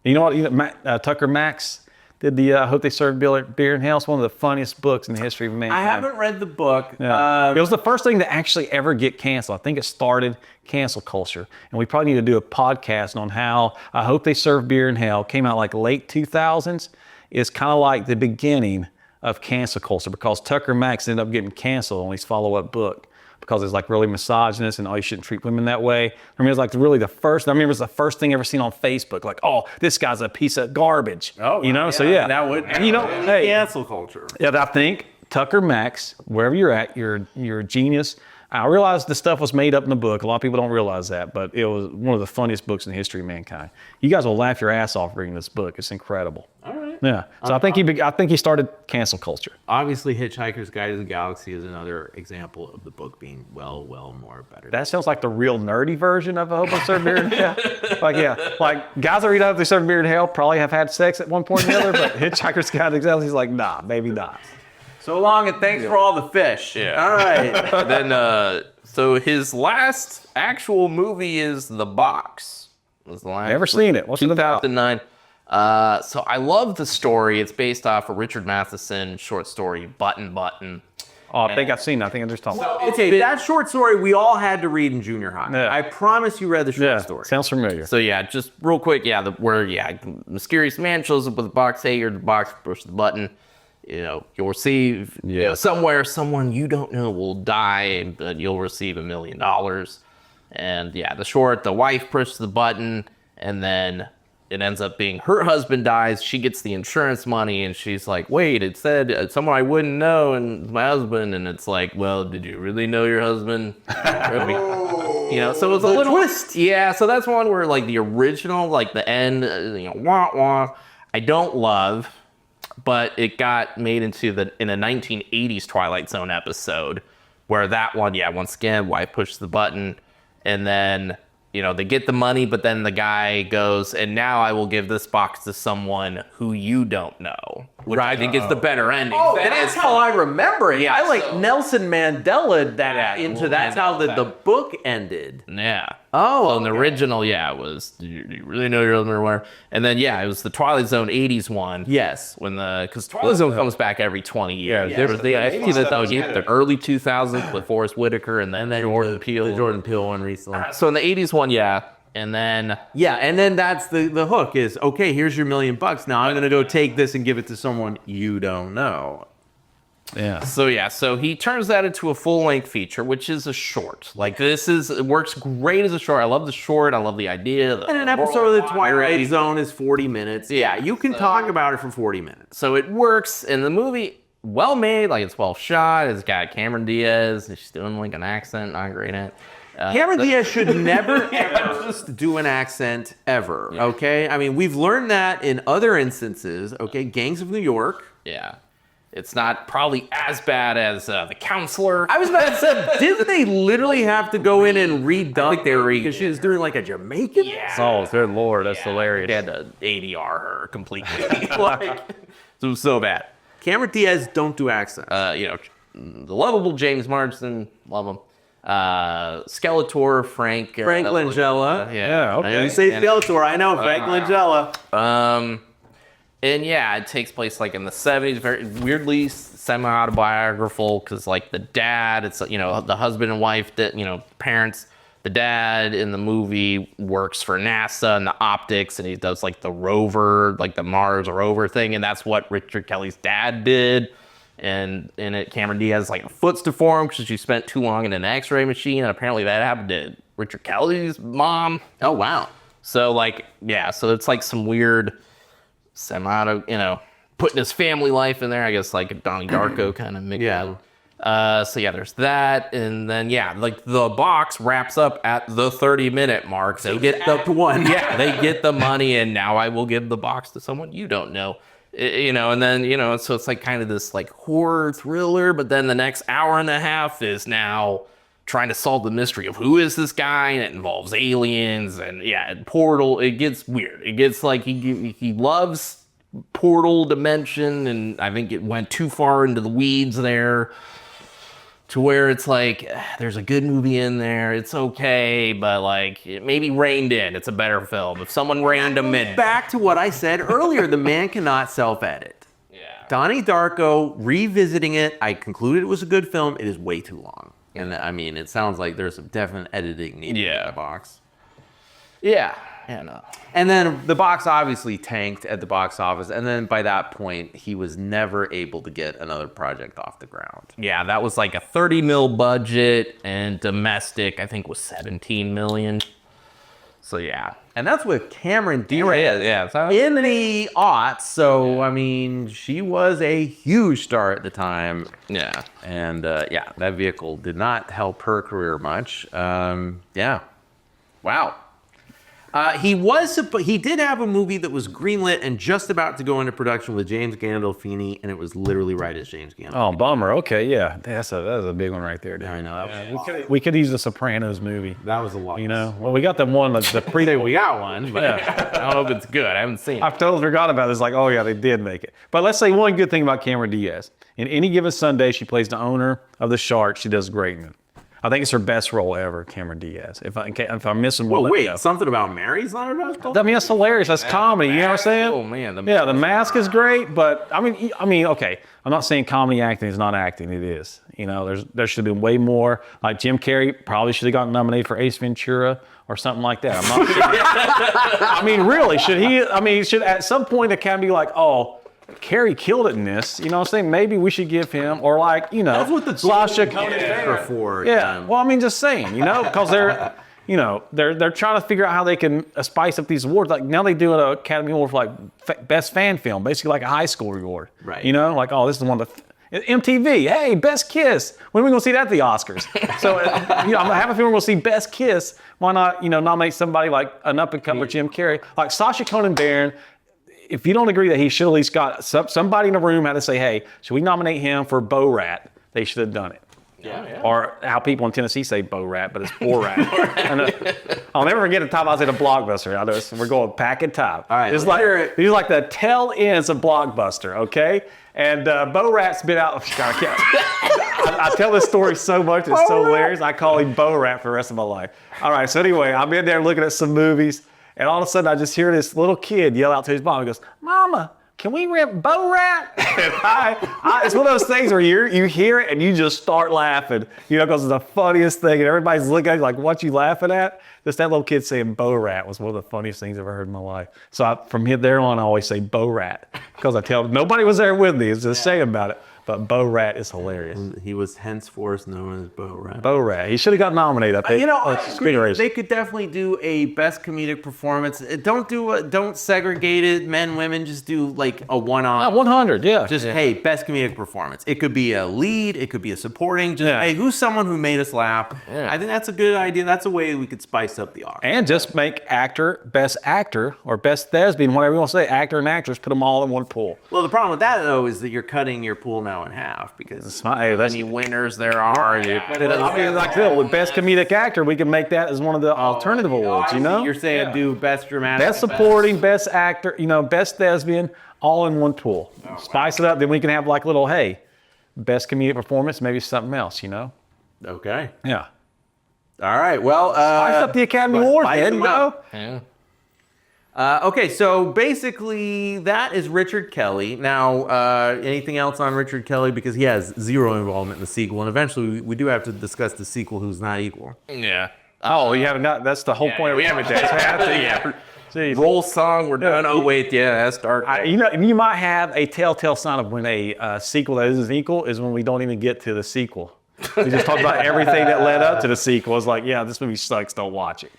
You know what? Tucker Max did the I hope they serve beer in hell. It's one of the funniest books in the history of mankind. I haven't read the book. Yeah. It was the first thing to actually ever get canceled. I think it started cancel culture. And we probably need to do a podcast on how I Hope They Serve Beer in Hell came out like late 2000s. It's kind of like the beginning of cancel culture because Tucker Max ended up getting canceled on his follow-up book because it's like really misogynist and you shouldn't treat women that way. I mean, it was like really the first, I remember it was the first thing ever seen on Facebook. Like, oh, this guy's a piece of garbage. Oh, you know, so yeah. That would, and you know, hey, cancel culture. yeah, I think Tucker Max, wherever you're at, you're a genius. I realize the stuff was made up in the book. A lot of people don't realize that, but it was one of the funniest books in the history of mankind. You guys will laugh your ass off reading this book. It's incredible. All right. Yeah. So I think he started cancel culture. Obviously, Hitchhiker's Guide to the Galaxy is another example of the book being well more better. That sounds like the real nerdy version of a Hope They Serve Beer in Hell. Like guys that read Hope They Serve Beer in Hell probably have had sex at one point or the other, but Hitchhiker's Guide to the Galaxy is like, nah, maybe not. So long and thanks for all the fish. Yeah. All right. Then, so his last actual movie is The Box. It was the last, Never seen it. What's it about? 2009. So I love the story. It's based off a Richard Matheson short story, Button Button. Oh, I think I've seen it. I think I'm just talking about it. Okay, that short story we all had to read in junior high. Yeah. I promise you read the short Yeah, story. sounds familiar. So just real quick, the mysterious man shows up with a box. Hey, you're the box. Push the button. You'll receive. Somewhere, someone you don't know will die, but you'll receive $1 million. And the wife pushes the button, and then it ends up being her husband dies. She gets the insurance money, and she's like, "Wait, it said someone I wouldn't know, and it's my husband." And it's like, "Well, did you really know your husband?" You know, so it was a little twist. Yeah, so that's one where like the original, like the end, wah wah, I don't love, but it got made into in a 1980s Twilight Zone episode, where that one, once again, wife pushed the button, and then they get the money, but then the guy goes, "And now I will give this box to someone who you don't know," which I think is the better ending. Oh, that's how I remember it. Yeah, I like Nelson Mandela into that's how the book ended. Yeah. Oh, So in the original, it was, do you really know your husband or whatever? And then, it was the Twilight Zone 80s one. Yes. Because Twilight Zone comes back every 20 years. Yeah, I think that was the early 2000s with Forrest Whitaker and then Jordan Peele. The Jordan Peele one recently. So in the 80s one, and then... Yeah, and then that's the hook is, okay, here's your $1 million. Now I'm going to go take this and give it to someone you don't know. Yeah. So he turns that into a full-length feature, which is a short. Like, it works great as a short. I love the short. I love the idea. And an episode of the Twilight Zone is 40 minutes. Yeah, you can talk about it for 40 minutes. So it works, and the movie, well made, like it's well shot. It's got Cameron Diaz. She's doing like an accent, not great at it. Cameron Diaz should never, ever do an accent, ever, okay? I mean, we've learned that in other instances, okay? Gangs of New York. Yeah. It's not probably as bad as The Counselor. I was about to say, didn't they literally have to go in and redub because she was doing like a Jamaican? Yeah. Oh, good Lord, that's hilarious. They had to ADR her completely. Like, it was so bad. Cameron Diaz don't do accents. The lovable James Marsden, love him. Skeletor, Frank Langella. Yeah, okay. You say Skeletor, I know, Frank Langella. And it takes place like in the 70s, very weirdly semi-autobiographical, because like the dad, it's the husband and wife, that parents. The dad in the movie works for NASA and the optics, and he does like the rover, like the Mars rover thing, and that's what Richard Kelly's dad did. And in it, Cameron Diaz like a foot's deformed because she spent too long in an X-ray machine, and apparently that happened to Richard Kelly's mom. Oh wow! So so it's like some weird putting his family life in there. I guess like a Donnie Darko kind of mix. Yeah. There's that, and then like the box wraps up at the 30-minute mark. So They get the one. they get the money, and now I will give the box to someone you don't know. And then so it's like kind of this like horror thriller, but then the next hour and a half is now trying to solve the mystery of who is this guy, and it involves aliens and Portal. It gets weird. It gets like he loves Portal dimension, and I think it went too far into the weeds there, to where it's like there's a good movie in there, it's okay, but like it maybe reined in. It's a better film if someone reined him in. Back to what I said earlier, the man cannot self-edit. Yeah. Donnie Darko, revisiting it, I concluded it was a good film. It is way too long. And I mean, it sounds like there's some definite editing needed in the box. Yeah. No. And then the box obviously tanked at the box office. And then by that point, he was never able to get another project off the ground. Yeah, that was like a 30 mil budget, and domestic, I think, was 17 million. So yeah. And that's with Cameron Diaz. Yeah. In the aughts. So, I mean, she was a huge star at the time. Yeah. And that vehicle did not help her career much. Wow. He did have a movie that was greenlit and just about to go into production with James Gandolfini, and it was literally right as James Gandolfini. Oh, bummer. Okay, yeah, that's a big one right there. Dude. I know. We could use the Sopranos movie. That was a lot. Well, we got the one, the pre. We got one, but I don't know if it's good. I haven't seen it. I've totally forgot about it. It's like, oh yeah, they did make it. But let's say one good thing about Cameron Diaz. In Any Given Sunday, she plays the owner of the shark. She does great in it. I think it's her best role ever, Cameron Diaz. If I'm missing one, well, wait, something about Mary's not her best role? I mean, that's hilarious. That's comedy. You know what I'm saying? Oh man, The Mask is great, but I mean, okay. I'm not saying comedy acting is not acting. It is. There should have been way more. Like Jim Carrey probably should have gotten nominated for Ace Ventura or something like that. I'm not. I mean, really, should he? I mean, should at some point the Academy be like, oh, Carrey killed it in this. You know what I'm saying? Maybe we should give him, or like, That's what the Sasha Cohen for. Yeah. Well, I mean, just saying, because they're, you know, they're trying to figure out how they can spice up these awards. Like now they do an Academy Award for like best fan film, basically like a high school reward. Right. You know, like, oh, this is one of the MTV. Hey, best kiss. When are we gonna see that at the Oscars? So, you know, I'm having a feeling we're gonna see best kiss. Why not, you know, nominate somebody like an up and comer Jim Carrey, like Sacha Conan Baron. If you don't agree that he should at least got somebody in the room had to say, hey, should we nominate him for Bo Rat? They should have done it. Yeah. Or how people in Tennessee say Bo Rat, but it's Borat. I'll never forget the time I was at a Blockbuster. I know we're going pack and top. All right, It's let's like hear it. these are like the tail ends of Blockbuster, okay? And Bo Rat's been out. God, I tell this story so much, it's so hilarious. I call him Bo Rat for the rest of my life. All right, so anyway, I'm in there looking at some movies, and all of a sudden I just hear this little kid yell out to his mom. He goes, "Mama, can we rent Bo Rat?" And it's one of those things where you hear it and you just start laughing, you know, because it's the funniest thing, and everybody's looking at you like, "What you laughing at?" Just that little kid saying Bo Rat was one of the funniest things I've ever heard in my life. So from there on, I always say Bo Rat because I tell them nobody was there with me. It's just saying about it. But Bo Rat is hilarious. He was henceforth known as Bo Rat. Bo Rat. He should have got nominated, I think. You know, I agree. Screenwriters. They could definitely do a best comedic performance. Don't segregate it, men, women. Just do like a one-off. 100, yeah. Just hey, best comedic performance. It could be a lead. It could be a supporting. Just hey, who's someone who made us laugh? Yeah. I think that's a good idea. That's a way we could spice up the art. And just make best actor, or best thespian, whatever you want to say, actor and actress, put them all in one pool. Well, the problem with that though is that you're cutting your pool now in half because Hey, that's, Any winners there are. I mean, like that, with best comedic actor, we can make that as one of the alternative awards, you know? you're saying do best dramatic, Best supporting, best actor, you know, best thespian, all in one pool. Spice it up, then we can have like little, hey, best comedic performance, maybe something else, you know? Okay. Yeah. All right. Well, Spice up the Academy Awards, spice man, them you know? up. Yeah. Okay, so basically that is Richard Kelly. Now, anything else on Richard Kelly? Because he has zero involvement in the sequel, and eventually we do have to discuss the sequel, Who's Not Equal. Yeah. Oh, you haven't got, that's the whole point. we haven't done Jeez. Roll song, we're done. Oh, wait, yeah, that's dark. You know, you might have a telltale sign of when a sequel that isn't equal is when we don't even get to the sequel. We just talk about everything that led up to the sequel. It's like, yeah, this movie sucks, don't watch it.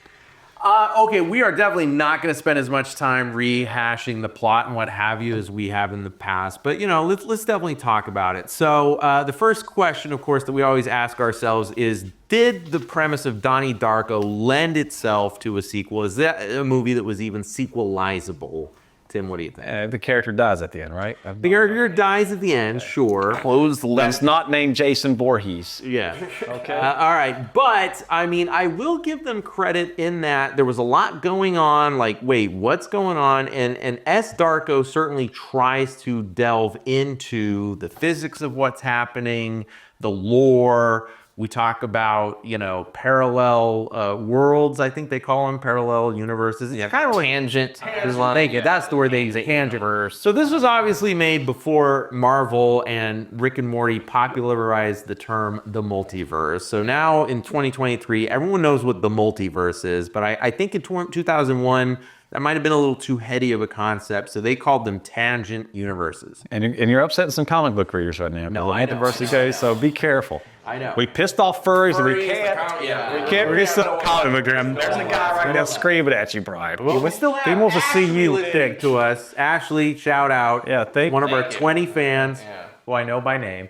Okay, we are definitely not going to spend as much time rehashing the plot and what have you as we have in the past, but you know, let's definitely talk about it. So the first question, of course, that we always ask ourselves is, did the premise of Donnie Darko lend itself to a sequel? Is that a movie that was even sequelizable? Tim, what do you think? The character dies at the end, right? The character dies at the end, sure. Closed lip. That's not named Jason Voorhees. Yeah. Okay. All right. But, I mean, I will give them credit in that there was a lot going on. Like, wait, what's going on? And S. Darko certainly tries to delve into the physics of what's happening, the lore. We talk about, you know, parallel worlds, I think they call them, parallel universes. Yeah, kind of like tangent. Thank you. That's the word they use, tangent. So this was obviously made before Marvel and Rick and Morty popularized the term the multiverse. So now in 2023, everyone knows what the multiverse is, but I think in 2001, that might have been a little too heady of a concept, so they called them tangent universes. And you're upsetting some comic book readers right now. No, I know. Multiversity goes, so be careful. I know. We pissed off furries, and we Furries, can't piss off comic book readers. There's a guy right now screaming at you, Brian. We still have He wants to see you listening thick. to us. Ashley, shout out. Yeah, one of our 20 fans, who I know by name.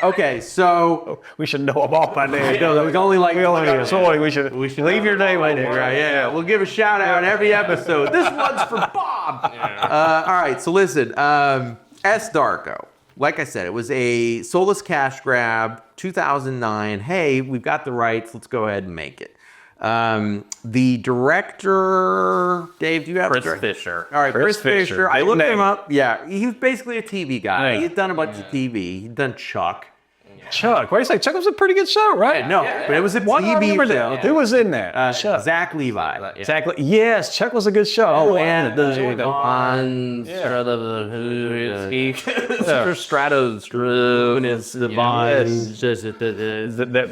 Okay, so We should know them all by name. no, we only like Sorry, we should leave your name on there. right? Yeah, we'll give a shout out every episode. This one's for Bob. All right, so listen, S. Darko. Like I said, it was a soulless cash grab, 2009. Hey, we've got the rights. Let's go ahead and make it. The director, Dave, do you have Chris a director? Fisher. All right, Chris Fisher. I looked him Name. up. Yeah, he was basically a TV guy. Yeah. He's done a bunch of TV. He's done Chuck. Chuck, what do you say? Chuck was a pretty good show, right? No, but it was a What? I TV remember show. that. Who was in that? Chuck. Zach Levi. Exactly. Yes, Chuck was a good show. Oh, and the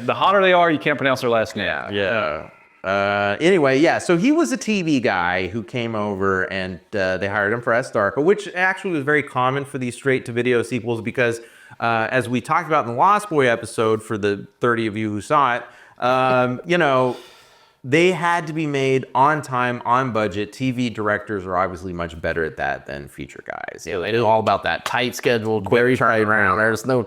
The hotter they are, you can't pronounce their last name. Anyway, yeah, so he was a TV guy who came over and they hired him for S. Darko, which actually was very common for these straight-to-video sequels because, as we talked about in the Lost Boy episode, for the 30 of you who saw it, you know, they had to be made on time, on budget. TV directors are obviously much better at that than feature guys. Yeah, they do all about that tight schedule, quick turnaround. There's no,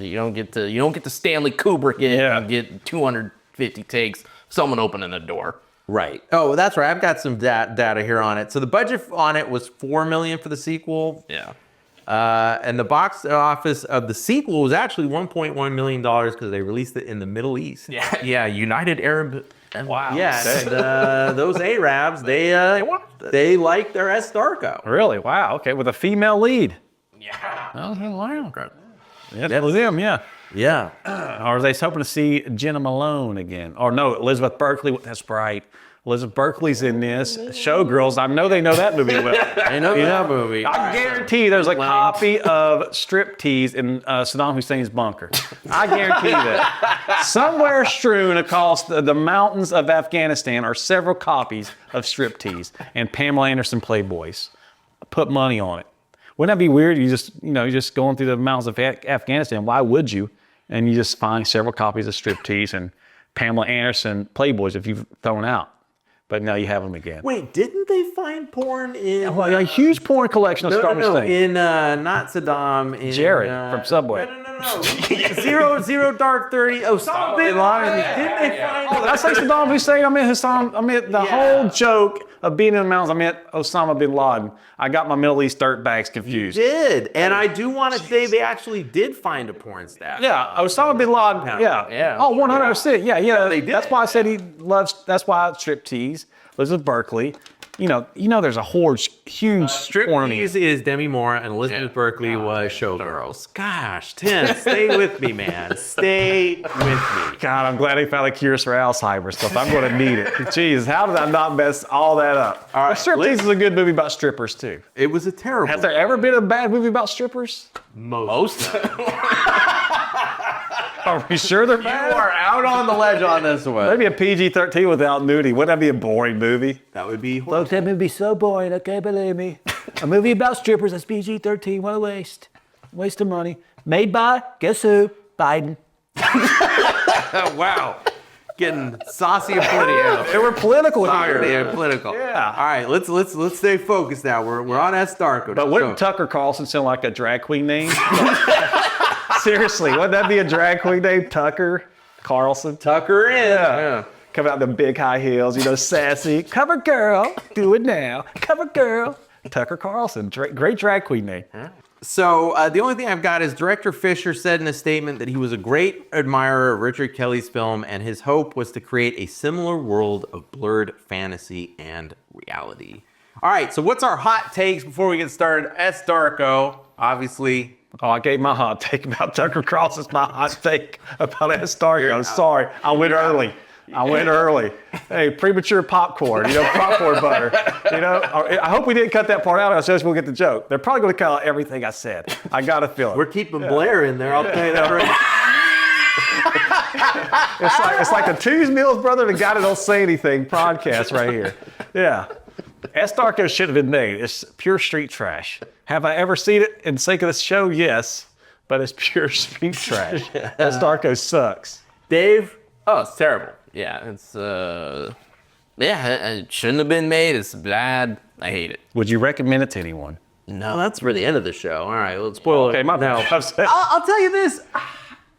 you don't get to Stanley Kubrick and get 250 takes. Someone opening the door. Right. Oh, that's right. I've got some data here on it. So the budget on it was $4 million for the sequel. Yeah. And the box office of the sequel was actually $1.1 million because they released it in the Middle East. Yeah. United Arab. Wow. Yes. Those Arabs, they like their S. Darko. Really? Wow. Okay, with a female lead. Yeah. Yeah, that was him. Yeah. Yeah. Or are they hoping to see Jenna Malone again? Or no, Elizabeth Berkley. That's right. Elizabeth Berkley's in this. Showgirls. I know they know that movie well. I know that movie. I guarantee there's a copy of Striptease in Saddam Hussein's bunker. I guarantee that. Somewhere strewn across the mountains of Afghanistan are several copies of Striptease and Pamela Anderson Playboys. Put money on it. Wouldn't that be weird? You're just going through the mountains of Afghanistan. Why would you? And you just find several copies of Striptease and Pamela Anderson Playboys if you've thrown out. But now you have them again. Wait, didn't they find porn in... Well, a huge porn collection of Star Wars things. In, not Saddam. In, Jared from Subway. No. Zero Dark 30. Osama bin Laden. Didn't they find... Did I say Saddam Hussein? I meant the whole joke of being in the mountains. I meant Osama bin Laden. I got my Middle East dirtbags confused. You did. And I do want to say they actually did find a porn stash. Yeah, Osama bin Laden. Yeah. Oh, 100%. Yeah. They did. That's why I said he loves... That's why Striptease. Elizabeth Berkley. You know, there's a huge Striptease is Demi Moore and Elizabeth Berkley was Showgirls. Gosh, Tim, stay with me, man. Stay with me. God, I'm glad they found a cure for Alzheimer's stuff. I'm going to need it. Jeez, how did I not mess all that up? All right, Striptease is a good movie about strippers, too. It was a terrible... Has there ever been a bad movie about strippers? Most. Are we sure they're bad? You are out on the ledge on this one. Maybe a PG-13 without nudity. Wouldn't that be a boring movie? That would be... Folks, that movie would be so boring, okay, believe me. A movie about strippers that's PG-13, what a waste. Waste of money. Made by, guess who? Biden. Wow. Getting saucy and political. They were political here. They're political. Yeah. All right, let's stay focused now. We're on S. Darko. But wouldn't Tucker Carlson sound like a drag queen name? Seriously, wouldn't that be a drag queen name? Tucker Carlson? Tucker in. Yeah. Come out in the big high heels, sassy. Cover girl, do it now. Cover girl. Tucker Carlson, great drag queen name. So the only thing I've got is director Fisher said in a statement that he was a great admirer of Richard Kelly's film and his hope was to create a similar world of blurred fantasy and reality. All right, so what's our hot takes before we get started? S. Darko, obviously. Oh, I gave my hot take about Tucker Carlson's my hot take about S. Darko. I'm sorry, I went early. Hey, premature popcorn, popcorn butter. I hope we didn't cut that part out, or else we'll get the joke. They're probably going to cut out everything I said. I got a feeling. We're keeping Blair in there, I'll tell you that right. It's like the Two's Mills brother, the guy that don't say anything podcast right here. Yeah. S. Darko should have been made. It's pure street trash. Have I ever seen it in the sake of this show? Yes. But it's pure street trash. S. Darko sucks. Dave? Oh, it's terrible. Yeah, it's it shouldn't have been made. It's bad. I hate it. Would you recommend it to anyone? No, that's for the end of the show. All right, let's spoil it. Okay, my now. bad. I'll tell you this.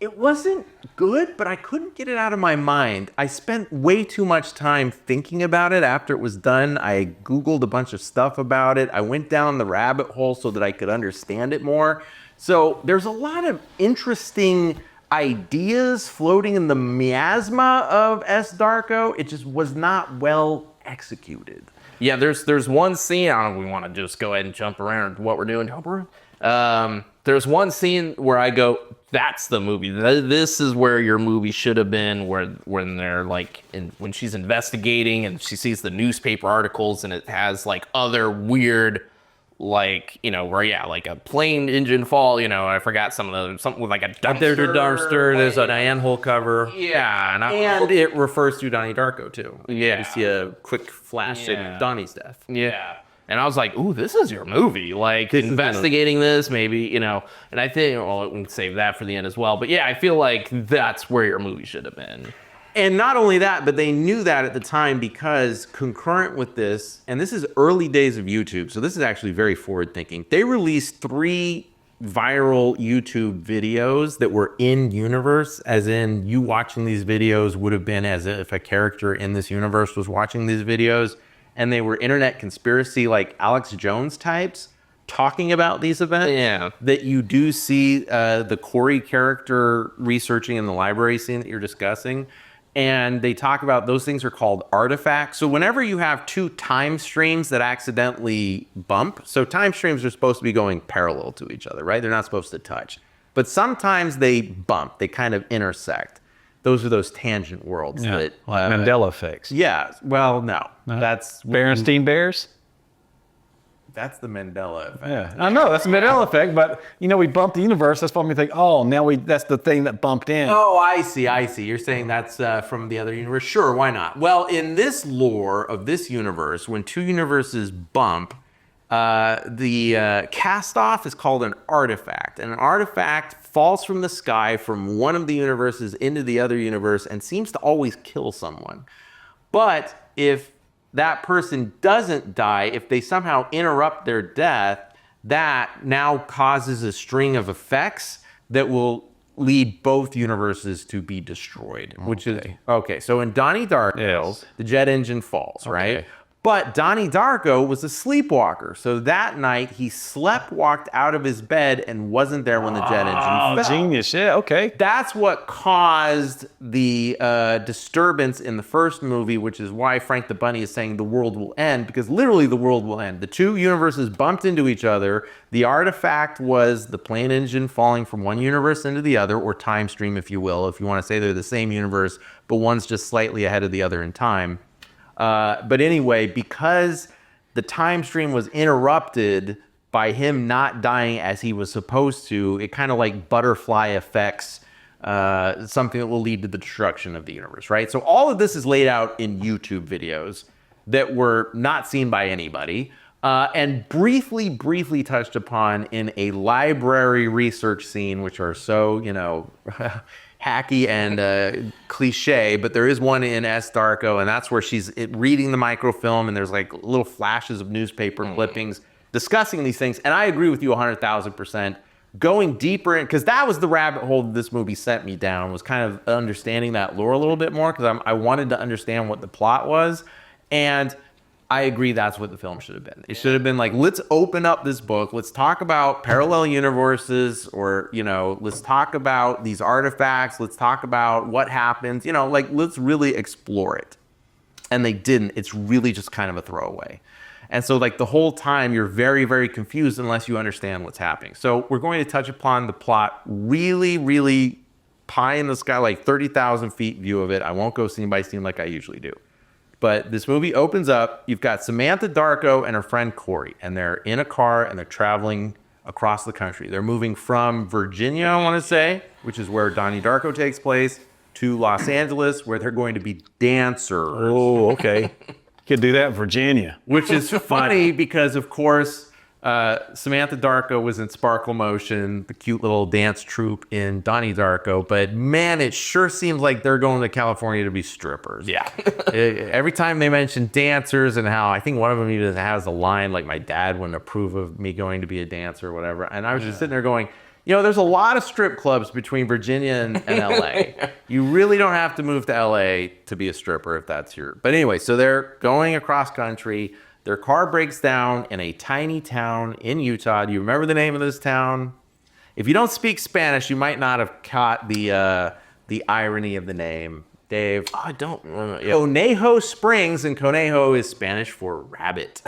It wasn't good, but I couldn't get it out of my mind. I spent way too much time thinking about it after it was done. I Googled a bunch of stuff about it. I went down the rabbit hole so that I could understand it more. So there's a lot of interesting ideas floating in the miasma of S. Darko. It just was not well executed. Yeah, there's one scene. I don't know if we want to just go ahead and jump around what we're doing. There's one scene where I go, that's the movie. This is where your movie should have been, when they're when she's investigating and she sees the newspaper articles and it has other weird, a plane engine fall, I forgot something with a dumpster. There's a Diane Hole cover. Yeah. And it refers to Donnie Darko too. Yeah. You see a quick flash in Donnie's death. Yeah. And I was like, ooh, this is your movie. Investigating this, maybe, and I think, we can save that for the end as well. But yeah, I feel like that's where your movie should have been. And not only that, but they knew that at the time because concurrent with this, and this is early days of YouTube, so this is actually very forward thinking. They released 3 viral YouTube videos that were in universe, as in you watching these videos would have been as if a character in this universe was watching these videos, and they were internet conspiracy like Alex Jones types talking about these events. Yeah. That you do see the Corey character researching in the library scene that you're discussing. And they talk about those things are called artifacts. So whenever you have 2 time streams that accidentally bump, so time streams are supposed to be going parallel to each other, right? They're not supposed to touch. But sometimes they bump, they kind of intersect. Those are those tangent worlds. Yeah. That, Like Mandela effects. yeah, well, no. That's Berenstein Bears? That's the Mandela effect. Yeah, I know that's the Mandela effect, but we bumped the universe. That's why we think, oh, now that's the thing that bumped in. Oh, I see. You're saying that's from the other universe. Sure, why not? Well, in this lore of this universe, when 2 universes bump, the cast-off is called an artifact. And an artifact falls from the sky from one of the universes into the other universe and seems to always kill someone. But if that person doesn't die, if they somehow interrupt their death, that now causes a string of effects that will lead both universes to be destroyed. Which is okay. So in Donnie Darko Tales, the jet engine falls, right? But Donnie Darko was a sleepwalker. So that night he walked out of his bed and wasn't there when the jet engine fell. Oh, genius. Yeah, okay. That's what caused the disturbance in the first movie, which is why Frank the Bunny is saying the world will end, because literally the world will end. The 2 universes bumped into each other. The artifact was the plane engine falling from one universe into the other, or time stream, if you will, if you want to say they're the same universe, but one's just slightly ahead of the other in time. But anyway, because the time stream was interrupted by him not dying as he was supposed to, it kind of like butterfly affects something that will lead to the destruction of the universe, right? So all of this is laid out in YouTube videos that were not seen by anybody and briefly touched upon in a library research scene, which are so, hacky and cliche, but there is one in S. Darko, and that's where she's reading the microfilm, and there's like little flashes of newspaper clippings discussing these things. And I agree with you 100,000%. Going deeper in, because that was the rabbit hole that this movie sent me down, was kind of understanding that lore a little bit more, because I wanted to understand what the plot was. And I agree that's what the film should have been. It should have been like, let's open up this book. Let's talk about parallel universes, or, let's talk about these artifacts. Let's talk about what happens, let's really explore it. And they didn't. It's really just kind of a throwaway. And so the whole time you're very, very confused unless you understand what's happening. So we're going to touch upon the plot really, really pie in the sky, 30,000 feet view of it. I won't go scene by scene like I usually do. But this movie opens up, you've got Samantha Darko and her friend Corey, and they're in a car and they're traveling across the country. They're moving from Virginia, I want to say, which is where Donnie Darko takes place, to Los Angeles, where they're going to be dancers. Oh, okay. Could do that in Virginia. Which is funny because, of course, Samantha Darko was in Sparkle Motion, the cute little dance troupe in Donnie Darko, but man, it sure seems like they're going to California to be strippers. Yeah. Every time they mention dancers, and how I think one of them even has a line like, my dad wouldn't approve of me going to be a dancer or whatever. And I was just sitting there going, there's a lot of strip clubs between Virginia and LA. You really don't have to move to LA to be a stripper if that's but anyway, so they're going across country. Their car breaks down in a tiny town in Utah. Do you remember the name of this town? If you don't speak Spanish, you might not have caught the irony of the name. Dave? I don't remember. Yeah. Conejo Springs, and Conejo is Spanish for rabbit.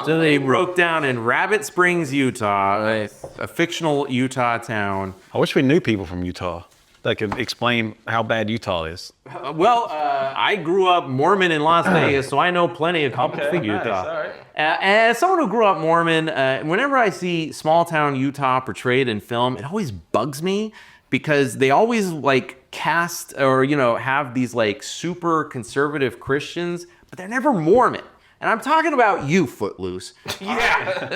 So they broke down in Rabbit Springs, Utah, a fictional Utah town. I wish we knew people from Utah that could explain how bad Utah is. I grew up Mormon in Las Vegas, so I know plenty of people from Utah. Nice, all right. And as someone who grew up Mormon, whenever I see small town Utah portrayed in film, it always bugs me, because they always cast or have these super conservative Christians, but they're never Mormon. And I'm talking about you, Footloose. Yeah.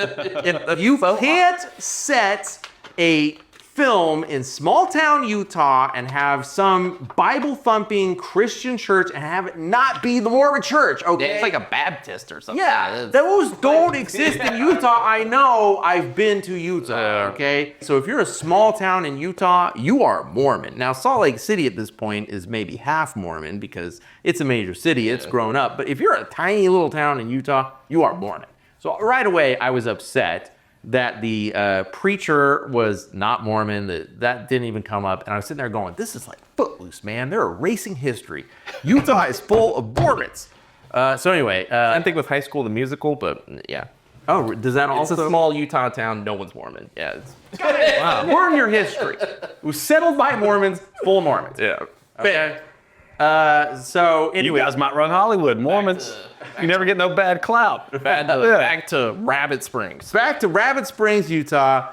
If you can't set a film in small town Utah and have some Bible thumping Christian church and have it not be the Mormon church. Okay, It's like a Baptist or something. yeah, It's- those don't exist in Utah. I know. I've been to Utah. Okay, so if you're a small town in Utah, you are Mormon. Now Salt Lake City at this point is maybe half Mormon because it's a major city. It's grown up. But if you're a tiny little town in Utah, you are Mormon. So right away, I was upset that the preacher was not Mormon, that didn't even come up. And I was sitting there going, this is like Footloose, man. They're erasing history. Utah is full of Mormons. So anyway. I think with High School the Musical, but yeah. Oh, does that It's also? a small Utah town. No one's Mormon. Yeah. It's, Learn your history. It was settled by Mormons, full Mormons. yeah. Okay. So You anyway. guys might run Hollywood, Mormons. You never get no bad clout. Back to Rabbit Springs. Back to Rabbit Springs, Utah.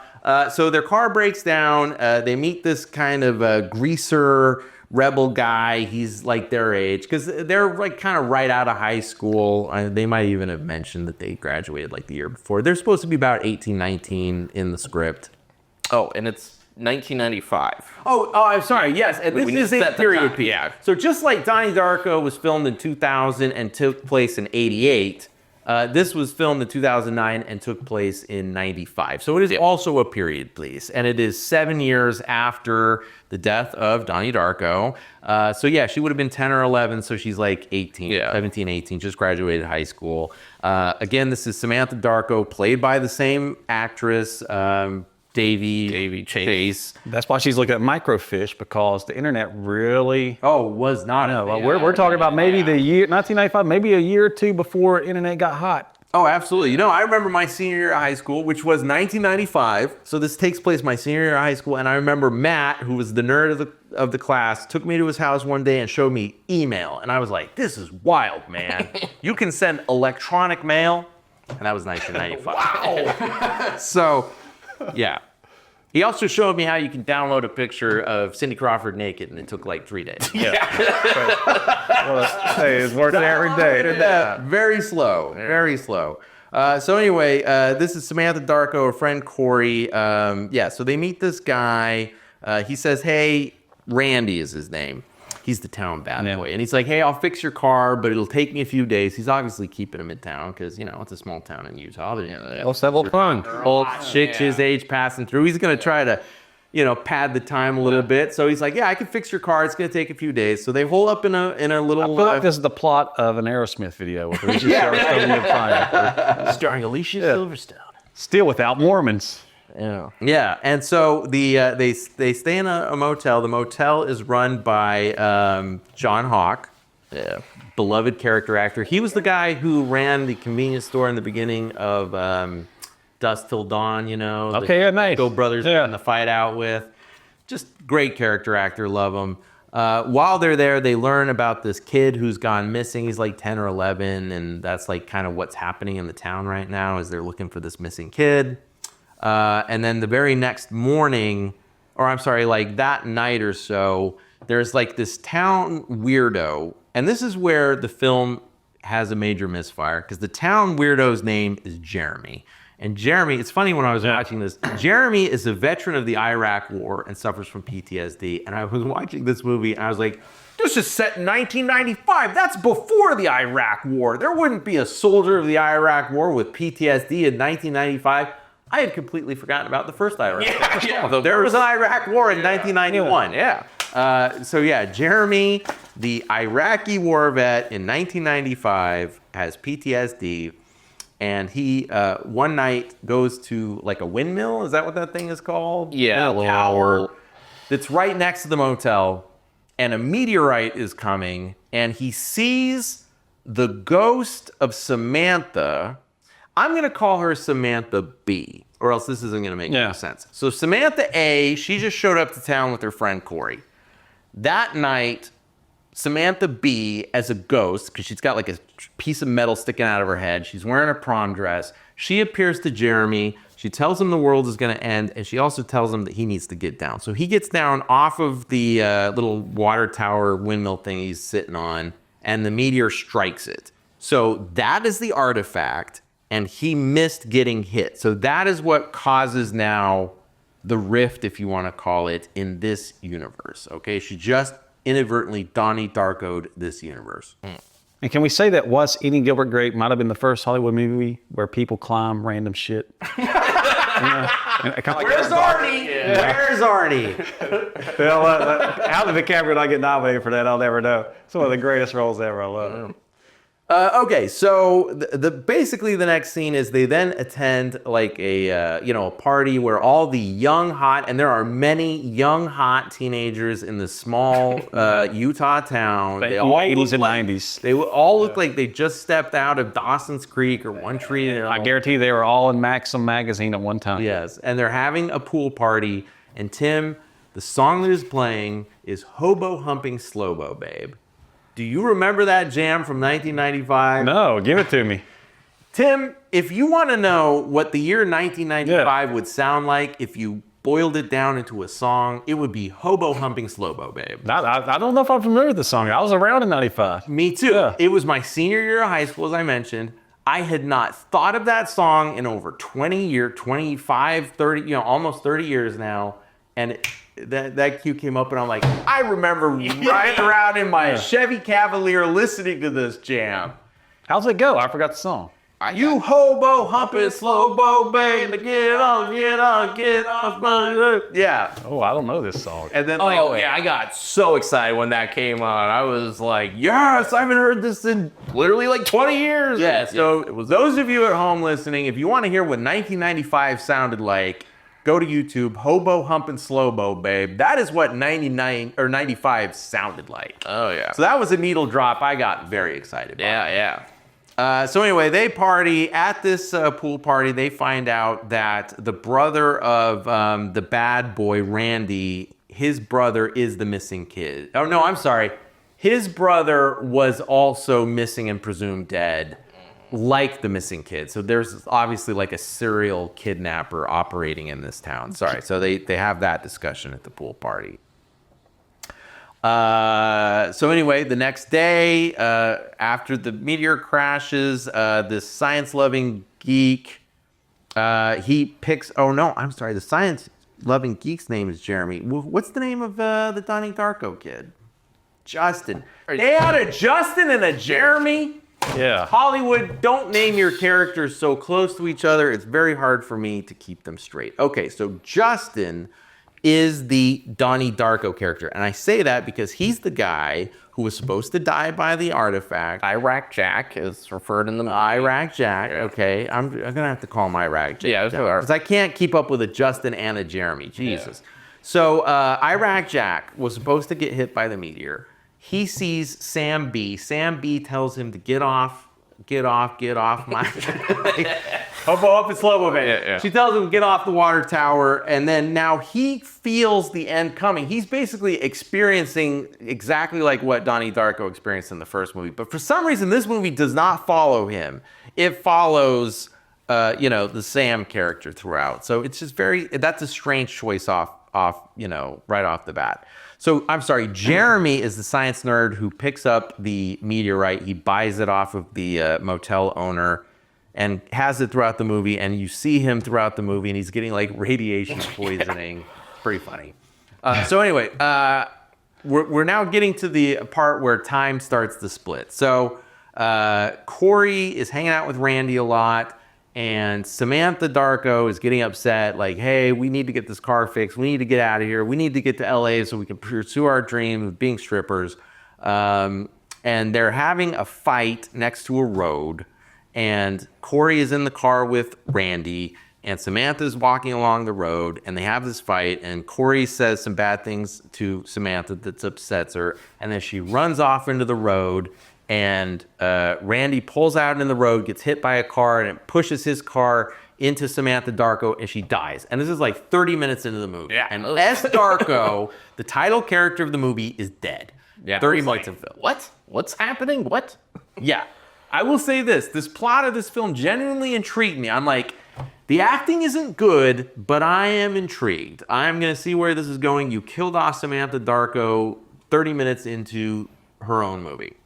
So their car breaks down. They meet this kind of greaser rebel guy. He's like their age because they're like kind of right out of high school. They might even have mentioned that they graduated like the year before. They're supposed to be about 18, 19 in the script. Oh, and it's 1995. Oh, I'm sorry. Yes, and We this need is to a set the period time. piece. Yeah. So just like Donnie Darko was filmed in 2000 and took place in 88, this was filmed in 2009 and took place in 95. So it is also a period piece, and it is 7 years after the death of Donnie Darko. So yeah, she would have been 10 or 11, so she's like 18, Yeah. 17, 18, just graduated high school. Again, this is Samantha Darko, played by the same actress, Davy Chase. That's why she's looking at microfiche, because the internet really. Oh, was not. No, well, we're talking about maybe the year 1995, maybe a year or two before internet got hot. Oh, absolutely. You know, I remember my senior year of high school, which was 1995. So this takes place my senior year of high school, and I remember Matt, who was the nerd of the class, took me to his house one day and showed me email, and I was like, "This is wild, man! You can send electronic mail," and that was 1995. Wow. So, yeah. He also showed me how you can download a picture of Cindy Crawford naked, and it took like 3 days. Well, hey, it's worth it every day. Yeah, very slow, very slow. So anyway, this is Samantha Darko, her friend Corey. So they meet this guy. He says, hey, Randy is his name. He's the town bad boy. And he's like, hey, I'll fix your car, but it'll take me a few days. He's obviously keeping him in town because, you know, it's a small town in Utah. But, Let's have a little fun. old chicks his age passing through. He's going to try to, you know, pad the time a little bit. So he's like, yeah, I can fix your car. It's going to take a few days. So they hole up in a little... I feel like this is the plot of an Aerosmith video with Alicia Silverstone and Fire. Starring Alicia Silverstone. Still without Mormons. Yeah. Yeah, and so they stay in a motel. The motel is run by John Hawke, beloved character actor. He was the guy who ran the convenience store in the beginning of Dusk Till Dawn, you know. Okay, yeah, nice. Go Brothers Yeah. in the fight out with. Just great character actor, love him. While they're there, they learn about this kid who's gone missing. He's like 10 or 11, and that's like kind of what's happening in the town right now is they're looking for this missing kid. And then the very next morning, or I'm sorry, like that night or so, there's like this town weirdo. And this is where the film has a major misfire because the town weirdo's name is Jeremy. And Jeremy, it's funny when I was watching this, Jeremy is a veteran of the Iraq War and suffers from PTSD. And I was watching this movie and I was like, this is set in 1995. That's before the Iraq War. There wouldn't be a soldier of the Iraq War with PTSD in 1995. I had completely forgotten about the first Iraq War. Although there was an Iraq War in 1991. Yeah. Jeremy, the Iraqi war vet in 1995, has PTSD. And he, one night, goes to like a windmill. Is that what that thing is called? Yeah, A tower. That's right next to the motel. And a meteorite is coming. And he sees the ghost of Samantha. I'm going to call her Samantha B, or else this isn't going to make any sense. So Samantha A, she just showed up to town with her friend Corey. That night, Samantha B, as a ghost, because she's got like a piece of metal sticking out of her head, she's wearing a prom dress, she appears to Jeremy, she tells him the world is going to end, and she also tells him that he needs to get down. So he gets down off of the little water tower windmill thing he's sitting on, and the meteor strikes it. So that is the artifact. And he missed getting hit. So that is what causes now the rift, if you want to call it, in this universe. Okay, she just inadvertently Donnie Darko'd this universe. And can we say that Was Eating Gilbert Grape might have been the first Hollywood movie where people climb random shit? Where's Arnie? Where's Arnie? Well, how did DiCaprio not get nominated for that? I'll never know. It's one of the greatest roles ever. I love it. Okay, so basically the next scene is they then attend like a a party where all the young hot, and there are many young hot teenagers in this small Utah town. They all 80s and 90s. They all look like they just stepped out of Dawson's Creek or One Tree. I guarantee they were all in Maxim magazine at one time. Yes, and they're having a pool party, and Tim, the song that is playing is Hobo Humping Slowbo Babe. Do you remember that jam from 1995? No, give it to me. Tim, if you want to know what the year 1995 would sound like if you boiled it down into a song, it would be Hobo Humping Slowbo Babe. I don't know if I'm familiar with the song. I was around in 95. Me too. Yeah. It was my senior year of high school, as I mentioned. I had not thought of that song in over 20 years, 25, 30, almost 30 years now. And that cue came up and I'm like, I remember riding around in my Chevy Cavalier listening to this jam. How's it go? I forgot the song. You hobo humping slowbo baby, get on, get off my... Yeah. Oh, I don't know this song. And then I got so excited when that came on. I was like, yes, I haven't heard this in literally like 20 years. Yeah, so those of you at home listening, if you want to hear what 1995 sounded like, go to YouTube, Hobo Humping Slowbo Babe. That is what 99 or 95 sounded like. Oh, yeah. So that was a needle drop I got very excited about. Yeah. So anyway, they party. At this pool party, they find out that the brother of the bad boy, Randy, his brother is the missing kid. Oh, no, I'm sorry. His brother was also missing and presumed dead, like the missing kid. So there's obviously like a serial kidnapper operating in this town. Sorry. So they have that discussion at the pool party. So anyway, the next day, after the meteor crashes, this science-loving geek, he picks... Oh, no, I'm sorry. The science-loving geek's name is Jeremy. What's the name of the Donnie Darko kid? Justin. They had a Justin and a Jeremy? Yeah. Hollywood, don't name your characters so close to each other. It's very hard for me to keep them straight. Okay, so Justin is the Donnie Darko character. And I say that because he's the guy who was supposed to die by the artifact. Iraq Jack is referred in the movie. Iraq Jack, okay. I'm going to have to call him Iraq Jack. Yeah, because I can't keep up with a Justin and a Jeremy. Jesus. Yeah. So Iraq Jack was supposed to get hit by the meteor. He sees Sam B. Sam B tells him to get off my... Hobo up and slow baby. Yeah. She tells him to get off the water tower, and then now he feels the end coming. He's basically experiencing exactly like what Donnie Darko experienced in the first movie. But for some reason, this movie does not follow him. It follows, the Sam character throughout. So it's just that's a strange choice off, right off the bat. So, I'm sorry, Jeremy is the science nerd who picks up the meteorite. He buys it off of the motel owner and has it throughout the movie. And you see him throughout the movie, and he's getting like radiation poisoning. Pretty funny. So anyway, we're now getting to the part where time starts to split. So Corey is hanging out with Randy a lot. And Samantha Darko is getting upset, like, hey, we need to get this car fixed. We need to get out of here. We need to get to LA so we can pursue our dream of being strippers. And they're having a fight next to a road. And Corey is in the car with Randy. And Samantha's walking along the road. And they have this fight. And Corey says some bad things to Samantha that upsets her. And then she runs off into the road. And Randy pulls out in the road, gets hit by a car, and it pushes his car into Samantha Darko, and she dies. And this is like 30 minutes into the movie. Yeah. And S. Darko, the title character of the movie, is dead. Yeah. 30 minutes of film. What? What's happening? What? Yeah. I will say this plot of this film genuinely intrigued me. I'm like, the acting isn't good, but I am intrigued. I'm going to see where this is going. You killed off Samantha Darko 30 minutes into her own movie.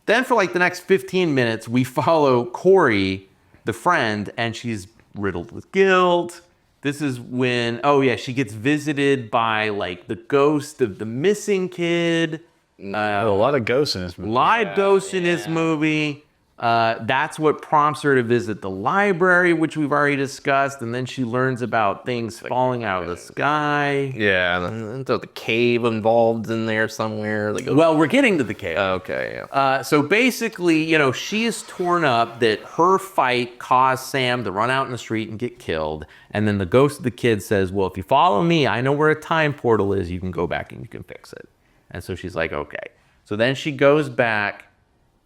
Then for like the next 15 minutes, we follow Corey, the friend, and she's riddled with guilt. This is when, she gets visited by like the ghost of the missing kid. A lot of ghosts in this movie. Live ghosts in this movie. That's what prompts her to visit the library, which we've already discussed. And then she learns about things falling out of the sky. Yeah, and the cave involved in there somewhere. Well, we're getting to the cave. Okay, yeah. So basically, she is torn up that her fight caused Sam to run out in the street and get killed. And then the ghost of the kid says, well, if you follow me, I know where a time portal is. You can go back and you can fix it. And so she's like, okay. So then she goes back,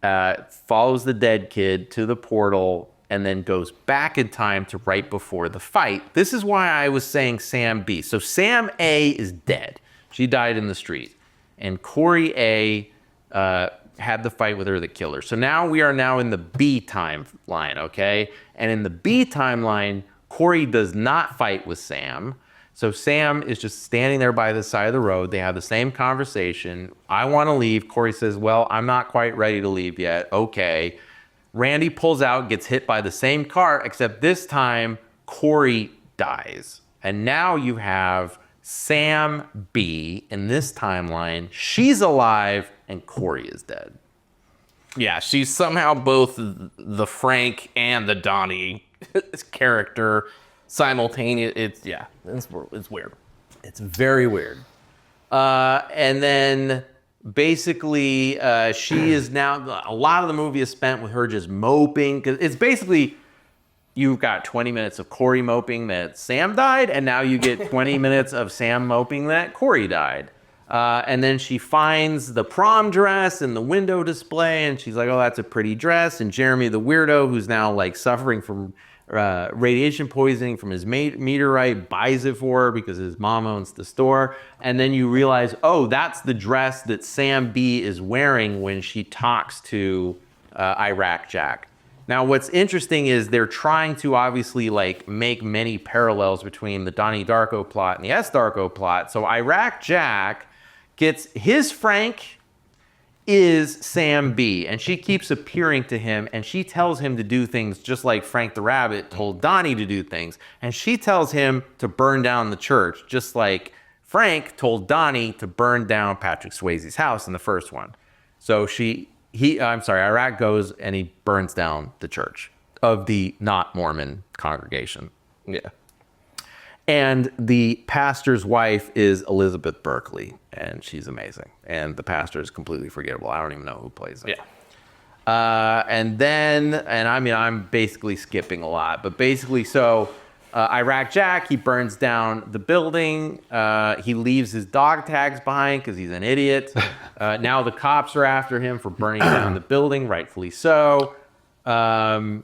follows the dead kid to the portal, and then goes back in time to right before the fight. This is why I was saying Sam B. So Sam A is dead. She died in the street. And Corey A had the fight with her that killed her. So now we are now in the B timeline, okay? And in the B timeline, Corey does not fight with Sam. So Sam is just standing there by the side of the road. They have the same conversation. I want to leave. Corey says, well, I'm not quite ready to leave yet. Okay. Randy pulls out, gets hit by the same car, except this time Corey dies. And now you have Sam B in this timeline. She's alive and Corey is dead. Yeah, she's somehow both the Frank and the Donnie character simultaneous. It's weird. It's very weird. And then basically she is now, a lot of the movie is spent with her just moping. 'Cause it's basically, you've got 20 minutes of Corey moping that Sam died, and now you get 20 minutes of Sam moping that Corey died. And then she finds the prom dress in the window display, and she's like, oh, that's a pretty dress. And Jeremy, the weirdo, who's now like suffering from radiation poisoning from his meteorite, buys it for her because his mom owns the store. And then you realize, oh, that's the dress that Sam B is wearing when she talks to Iraq Jack. Now, what's interesting is they're trying to obviously like make many parallels between the Donnie Darko plot and the S. Darko plot. So Iraq Jack gets his Frank is Sam B, and she keeps appearing to him, and she tells him to do things just like Frank the Rabbit told Donnie to do things. And she tells him to burn down the church, just like told Donnie to burn down Patrick Swayze's house in the first one. So Iraq goes and he burns down the church of the not Mormon congregation. Yeah. And the pastor's wife is Elizabeth Berkley, and she's amazing. And the pastor is completely forgettable. I don't even know who plays it. Yeah. I'm basically skipping a lot, but basically, so Iraq Jack, he burns down the building. He leaves his dog tags behind because he's an idiot. Now the cops are after him for burning down the building, rightfully so. And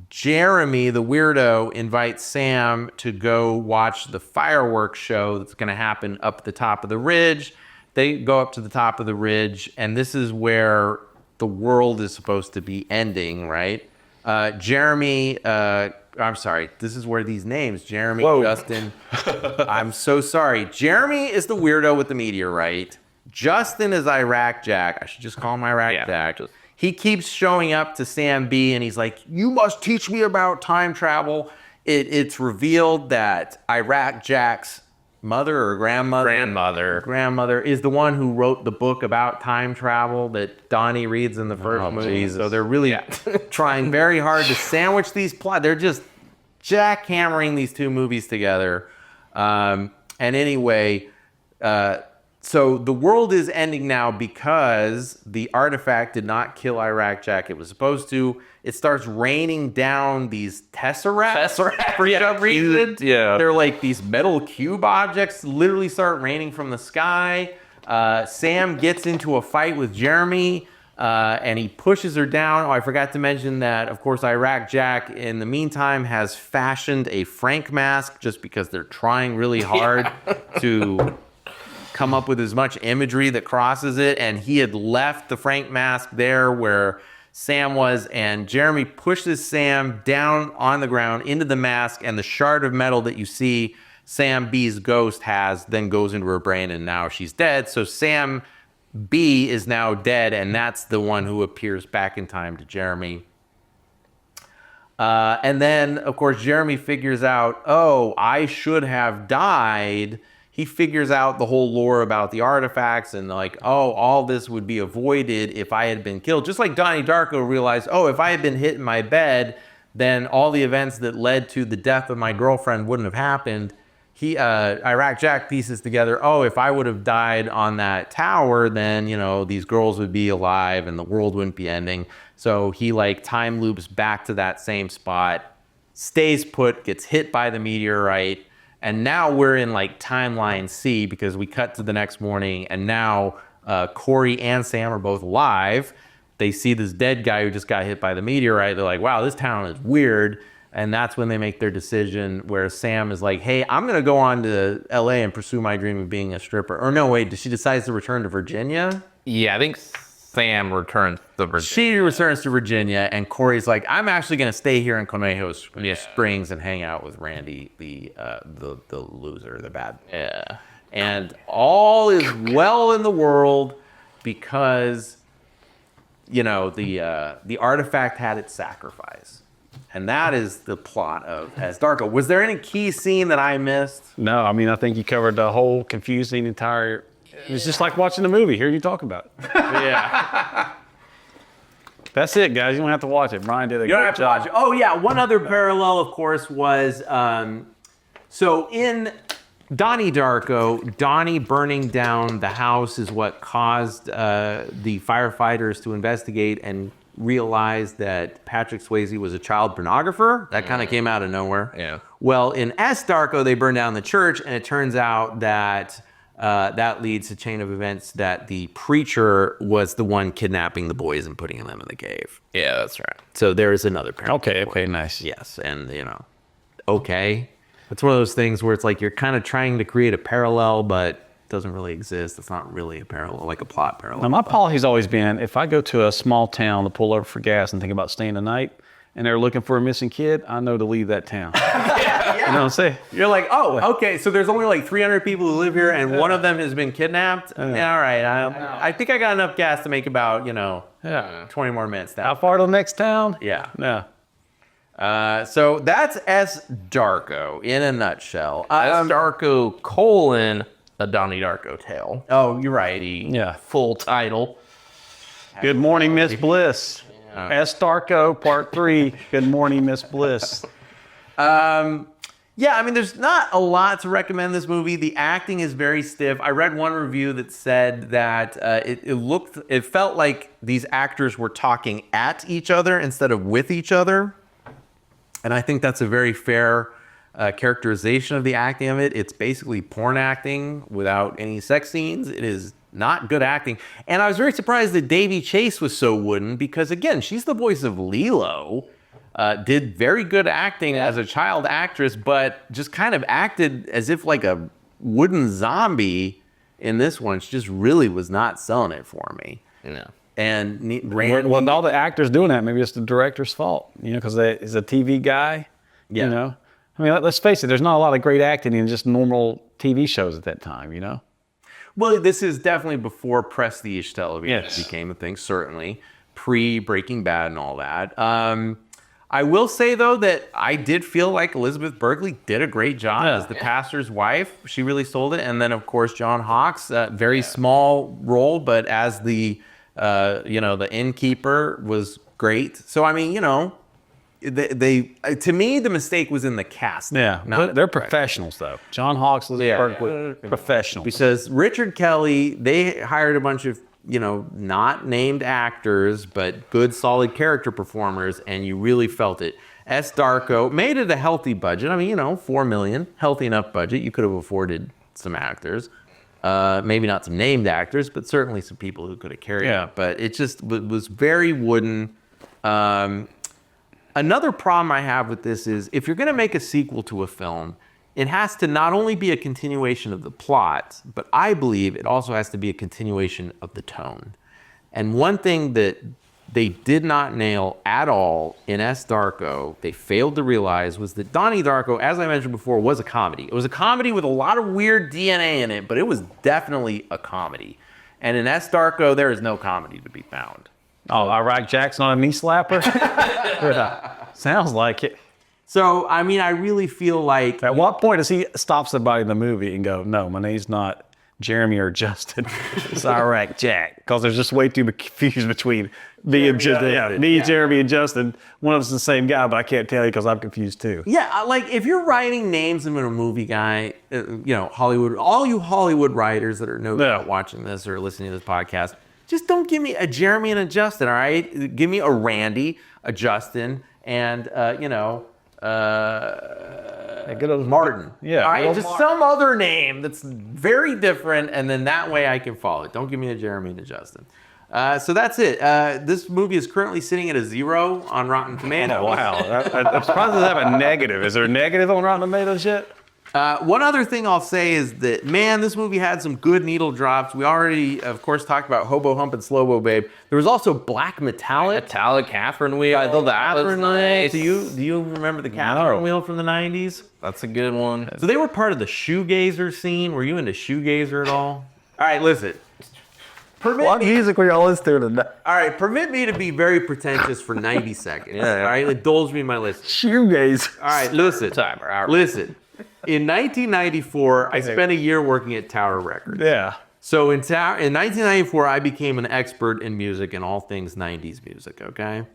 Jeremy, the weirdo, invites Sam to go watch the fireworks show that's going to happen up at the top of the ridge. They go up to the top of the ridge, and this is where the world is supposed to be ending, right? Jeremy, this is where these names, Jeremy, Whoa. Justin, I'm so sorry. Jeremy is the weirdo with the meteorite. Justin is Iraq Jack. I should just call him Iraq Jack. He keeps showing up to Sam B, and he's like, you must teach me about time travel. It's revealed that Iraq Jack's mother or grandmother is the one who wrote the book about time travel that Donnie reads in the first movie. Jesus. So they're really trying very hard to sandwich these plots. They're just jackhammering these two movies together. So the world is ending now because the artifact did not kill Iraq Jack. It was supposed to. It starts raining down these tesseracts for some reason. Yeah. They're like these metal cube objects literally start raining from the sky. Sam gets into a fight with Jeremy and he pushes her down. Oh, I forgot to mention that, of course, Iraq Jack, in the meantime, has fashioned a Frank mask just because they're trying really hard to come up with as much imagery that crosses it, and he had left the Frank mask there where Sam was, and Jeremy pushes Sam down on the ground into the mask, and the shard of metal that you see Sam B's ghost has then goes into her brain, and now she's dead. So Sam B is now dead, and that's the one who appears back in time to Jeremy. And then, of course, Jeremy figures out, oh, I should have died. He figures out the whole lore about the artifacts and like, oh, all this would be avoided if I had been killed. Just like Donnie Darko realized, oh, if I had been hit in my bed, then all the events that led to the death of my girlfriend wouldn't have happened. Iraq Jack pieces together, oh, if I would have died on that tower, then, these girls would be alive and the world wouldn't be ending. So he like time loops back to that same spot, stays put, gets hit by the meteorite. And now we're in like timeline C because we cut to the next morning and now Corey and Sam are both alive. They see this dead guy who just got hit by the meteorite. They're like, wow, this town is weird. And that's when they make their decision where Sam is like, hey, I'm going to go on to LA and pursue my dream of being a stripper. Or no, wait, she decides to return to Virginia? Yeah, I think Sam returns to Virginia. She returns to Virginia, and Corey's like, I'm actually going to stay here in Conejo Springs and hang out with Randy, the loser, the bad. Yeah. And all is well in the world because, the artifact had its sacrifice. And that is the plot of S. Darko. Was there any key scene that I missed? No, I mean, I think you covered the whole confusing entire. It was just like watching a movie. Here you talk about it. Yeah. That's it, guys. You don't have to watch it. Brian did a You don't great have to job. watch it. Oh, yeah. One other parallel, of course, was so in Donnie Darko, Donnie burning down the house is what caused the firefighters to investigate and realize that Patrick Swayze was a child pornographer. That kind of came out of nowhere. Yeah. Well, in S. Darko, they burned down the church, and it turns out that that leads to a chain of events that the preacher was the one kidnapping the boys and putting them in the cave. Yeah, that's right. So there is another parallel. Okay, nice. Yes, and okay. It's one of those things where it's like you're kind of trying to create a parallel, but it doesn't really exist. It's not really a parallel, like a plot parallel. Now, my policy's always been, if I go to a small town to pull over for gas and think about staying the night, and they're looking for a missing kid, I know to leave that town. Yeah. You know what I'm saying? You're like, oh, okay, so there's only like 300 people who live here, and one of them has been kidnapped? Yeah, all right, I think I got enough gas to make about, 20 more minutes. How far to the next town? Yeah. No. So that's S. Darko in a nutshell. S. Darko : A Donnie Darko Tale. Oh, you're right. Yeah. Full title. Good morning, Miss Bliss. S. Darko, Part 3. Good morning, Miss Bliss. Yeah, I mean, there's not a lot to recommend this movie. The acting is very stiff. I read one review that said that it felt like these actors were talking at each other instead of with each other. And I think that's a very fair characterization of the acting of it. It's basically porn acting without any sex scenes. It is not good acting. And I was very surprised that Davy Chase was so wooden because, again, she's the voice of Lilo. Did very good acting as a child actress, but just kind of acted as if like a wooden zombie in this one. She just really was not selling it for me. Yeah. And Well, all the actors doing that, maybe it's the director's fault, because he's a TV guy. Yeah. I mean, let's face it, there's not a lot of great acting in just normal TV shows at that time, Well, this is definitely before prestige television Yes. became a thing, certainly. Pre-Breaking Bad and all that. I will say, though, that I did feel like Elizabeth Berkley did a great job as the pastor's wife. She really sold it. And then, of course, John Hawkes, very small role, but as the innkeeper was great. So, I mean, they to me, the mistake was in the cast. Yeah, Not they're professionals, though. John Hawkes, Elizabeth Berkley, professionals. Because Richard Kelly, they hired a bunch of, not named actors, but good, solid character performers, and you really felt it. S. Darko made it a healthy budget. I mean, $4 million, healthy enough budget. You could have afforded some actors. Maybe not some named actors, but certainly some people who could have carried it. But it just was very wooden. Another problem I have with this is if you're going to make a sequel to a film, it has to not only be a continuation of the plot, but I believe it also has to be a continuation of the tone. And one thing that they did not nail at all in S. Darko, they failed to realize, was that Donnie Darko, as I mentioned before, was a comedy. It was a comedy with a lot of weird DNA in it, but it was definitely a comedy. And in S. Darko, there is no comedy to be found. Oh, Iraq Jackson on a knee slapper? sounds like it. So, I mean, I really feel like At what point does he stop somebody in the movie and go, no, my name's not Jeremy or Justin. It's Iraq Jack. Because there's just way too much confusion between me and Justin. Jeremy, and Justin. One of us is the same guy, but I can't tell you because I'm confused too. yeah, like if you're writing names in a movie guy, Hollywood, all you Hollywood writers that are watching this or listening to this podcast, just don't give me a Jeremy and a Justin, all right? Give me a Randy, a Justin, and Good old Martin. Yeah. All right, Well, just some other name that's very different, and then that way I can follow it. Don't give me a Jeremy and a Justin. So that's it. This movie is currently sitting at a 0 on Rotten Tomatoes. Oh, wow. I'm surprised they have a negative. Is there a negative on Rotten Tomatoes yet? One other thing I'll say is that, man, this movie had some good needle drops. We already, of course, talked about Hobo Hump and Slow-Mo Babe. There was also Black Metallic. Metallic Catherine Wheel. I thought that was nice. Do you remember the Catherine Wheel from the 90s? That's a good one. So they were part of the shoegazer scene. Were you into shoegazer at all? All right, listen. What music were y'all listening to tonight? All right, permit me to be very pretentious for 90 seconds. All right, indulge me in my list. Shoegaze. All right, listen. Timer. Listen. In 1994, I spent a year working at Tower Records. Yeah. So in 1994, I became an expert in music and all things 90s music, okay?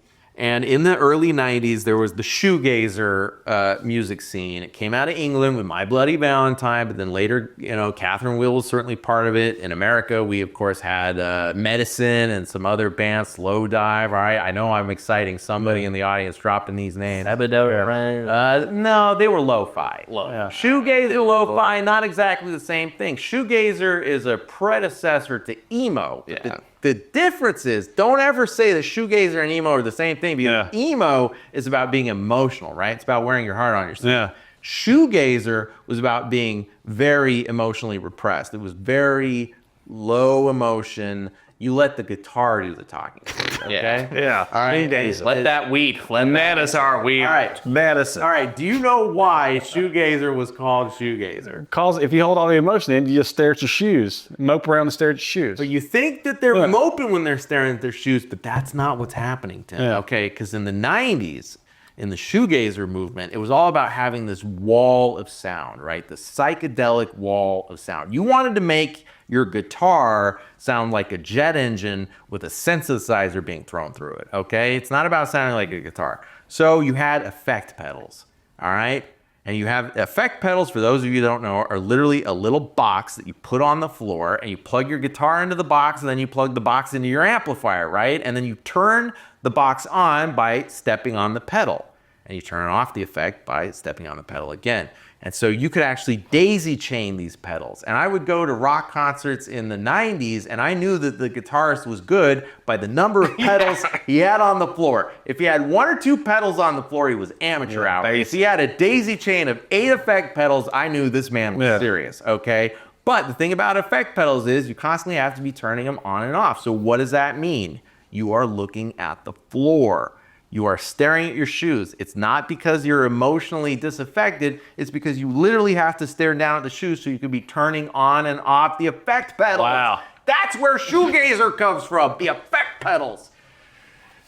And in the early 90s, there was the shoegazer music scene. It came out of England with My Bloody Valentine, but then later, Catherine Wheel was certainly part of it. In America, we, of course, had Medicine and some other bands, Slow Dive, all right? I know I'm exciting somebody in the audience dropping these names. No, they were lo-fi. Shoegazer, lo-fi, not exactly the same thing. Shoegazer is a predecessor to emo. Yeah. The difference is, don't ever say that shoegazer and emo are the same thing, because emo is about being emotional, right? It's about wearing your heart on your sleeve. Yeah. Shoegazer was about being very emotionally repressed. It was very low emotion. You let the guitar do the talking. Okay? Yeah. All right. Let that wheat. That is our weed. All right. Medicine. All right. Do you know why shoegazer was called shoegazer? Because if you hold all the emotion in, you just stare at your shoes. Mope around and stare at your shoes. So you think that they're moping when they're staring at their shoes, but that's not what's happening, Tim. Yeah. Okay? Because in the 90s, in the shoegazer movement, it was all about having this wall of sound, right? The psychedelic wall of sound. You wanted to make your guitar sound like a jet engine with a synthesizer being thrown through it, okay? It's not about sounding like a guitar. So you had effect pedals, all right? And you have effect pedals, for those of you that don't know, are literally a little box that you put on the floor, and you plug your guitar into the box, and then you plug the box into your amplifier, right? And then you turn the box on by stepping on the pedal, and you turn off the effect by stepping on the pedal again. And so you could actually daisy chain these pedals. And I would go to rock concerts in the 90s, and I knew that the guitarist was good by the number of pedals he had on the floor. If he had 1 or 2 pedals on the floor, he was amateur hour. If he had a daisy chain of 8 effect pedals, I knew this man was serious, okay? But the thing about effect pedals is you constantly have to be turning them on and off. So what does that mean? You are looking at the floor. You are staring at your shoes. It's not because you're emotionally disaffected. It's because you literally have to stare down at the shoes so you can be turning on and off the effect pedals. Wow. That's where shoegazer comes from, the effect pedals.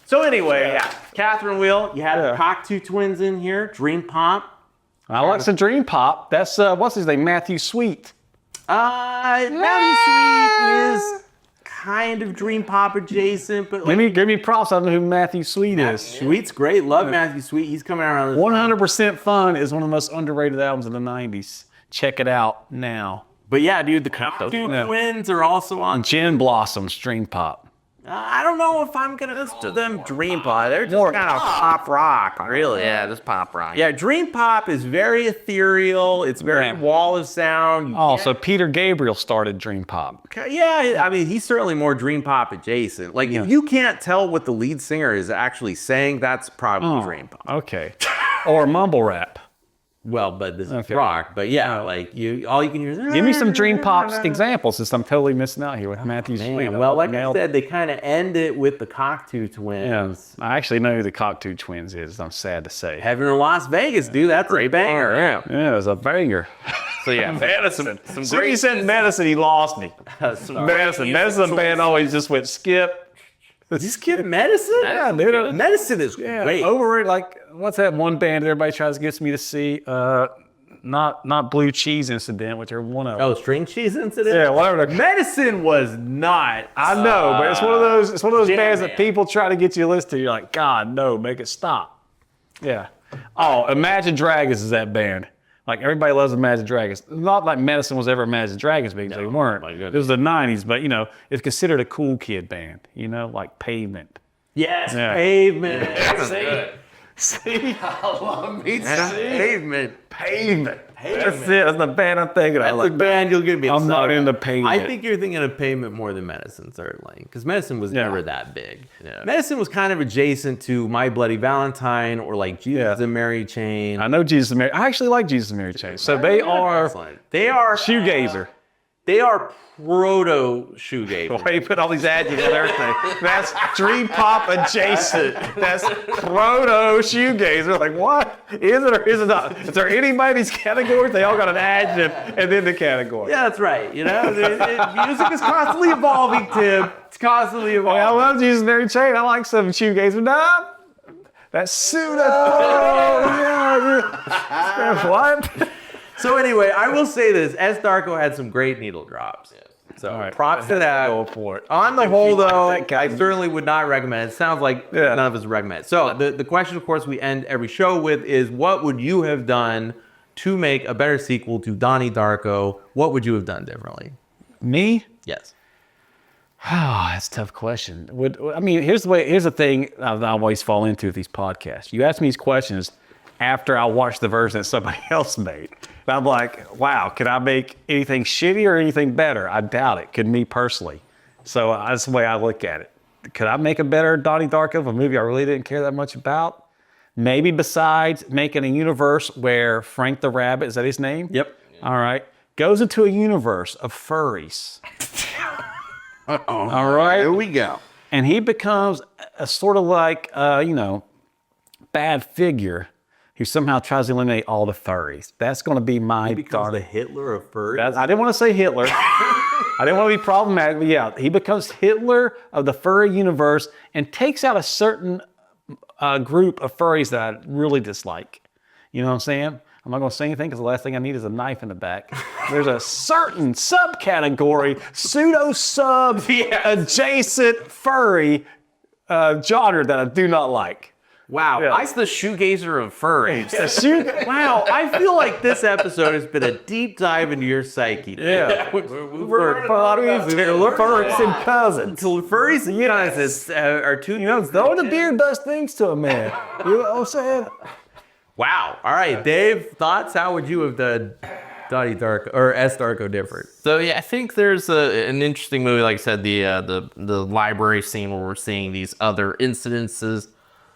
So anyway, Catherine Wheel, you had the Cocteau Twins in here, Dream Pop. I like some Dream Pop. That's, what's his name, Matthew Sweet. Matthew Sweet is kind of Dream Pop adjacent, but like, Give me props. I don't know who Matthew Sweet is. Sweet's great. Love Matthew Sweet. He's coming around. 100% Fun is one of the most underrated albums in the 90s. Check it out now. But yeah, dude, the Cocteau Twins are also on. Gin Blossoms, Dream Pop. I don't know if I'm gonna listen to them Dream Pop. They're just kind of pop rock, really. Yeah, just pop rock. Yeah, Dream Pop is very ethereal. It's very wall of sound. So Peter Gabriel started Dream Pop. Yeah, I mean, he's certainly more Dream Pop adjacent. Like, if you can't tell what the lead singer is actually saying, that's probably Dream Pop. Okay. Or mumble rap. Well, but this is rock. But yeah, like all you can hear is. Give me some Dream Pop examples, since I'm totally missing out here with Matthew Sweet. Well, like I said, they kind of end it with the Cocteau Twins. I actually know who the Cocteau Twins is. I'm sad to say. Heaven in Las Vegas, dude. That's a banger. Yeah, it was a banger. So yeah, Medicine. Some Soon as he said Medicine, he lost me. Medicine band always just went skip. You skip medicine? Yeah, dude. Medicine is Yeah, great. overrated. Like, what's that one band that everybody tries to get me to see? Not Blue Cheese Incident, which are one of them. Oh, string cheese incident? Yeah, whatever. Medicine was not. I know, but it's one of those. It's one of those Jam bands band. that people try to get you to listen to. You're like, God, no, make it stop. Yeah. Oh, Imagine Dragons is that band. Like everybody loves Imagine Dragons. Not like Medicine was ever Imagine Dragons because they weren't. my goodness. It was the '90s, but it's considered a cool kid band. Like Pavement. Yes, Yeah. Pavement. See, Pavement. Pavement. That's it. That's the band I'm thinking of. That's Like, the band you'll get me. I'm not upset. into Pavement. I think you're thinking of Pavement more than Medicine, certainly, because Medicine was never that big. Medicine was kind of adjacent to My Bloody Valentine or like Jesus and Mary Chain. I know Jesus and Mary. I actually like Jesus and Mary Chain. So they are Excellent. They are shoegazer. They are proto shoegazer. Why you put all these adjectives on everything? That's dream pop adjacent. That's proto shoegazer. Like, what? Is it or is it not? Is there anybody in these categories? They all got an adjective and then the category. Yeah, that's right. Music is constantly evolving, Tim. It's constantly evolving. I love Jesus and Mary Chain. I like some shoegazer. Nah, that's pseudo. Yeah. What? So anyway, I will say this: S. Darko had some great needle drops. So props to that. Go for it. On the whole, though, I certainly would not recommend it. It sounds like Yeah. none of us recommend it. So the question, of course, we end every show with is, what would you have done to make a better sequel to Donnie Darko? What would you have done differently? Me? Yes. Oh, that's a tough question. Here's the thing I always fall into with these podcasts. You ask me these questions after I watch the version that somebody else made. And I'm like, wow, could I make anything shitty or anything better? I doubt it. Could me personally. So that's the way I look at it. Could I make a better Donnie Darko of a movie I really didn't care that much about? Maybe besides making a universe where Frank the Rabbit, is that his name? Yep. All right. Goes into a universe of furries. All right. Here we go. And he becomes a sort of like, bad figure who somehow tries to eliminate all the furries. That's going to be my Becomes the Hitler of furry. I didn't want to say Hitler. I didn't want to be problematic, but yeah, he becomes Hitler of the furry universe and takes out a certain group of furries that I really dislike. You know what I'm saying? I'm not going to say anything because the last thing I need is a knife in the back. There's a certain subcategory, pseudo-sub adjacent furry genre that I do not like. Wow, Yeah. I'm the shoegazer of furries. Wow, I feel like this episode has been a deep dive into your psyche. Yeah. We're Furries and cousins. furries and cousins are two. Though the beard does things to a man. You know what I'm saying? Wow. All right, Dave. Thoughts? How would you have done Donnie Darko or S. Darko different? So yeah, I think there's an interesting movie. Like I said, the library scene where we're seeing these other incidences.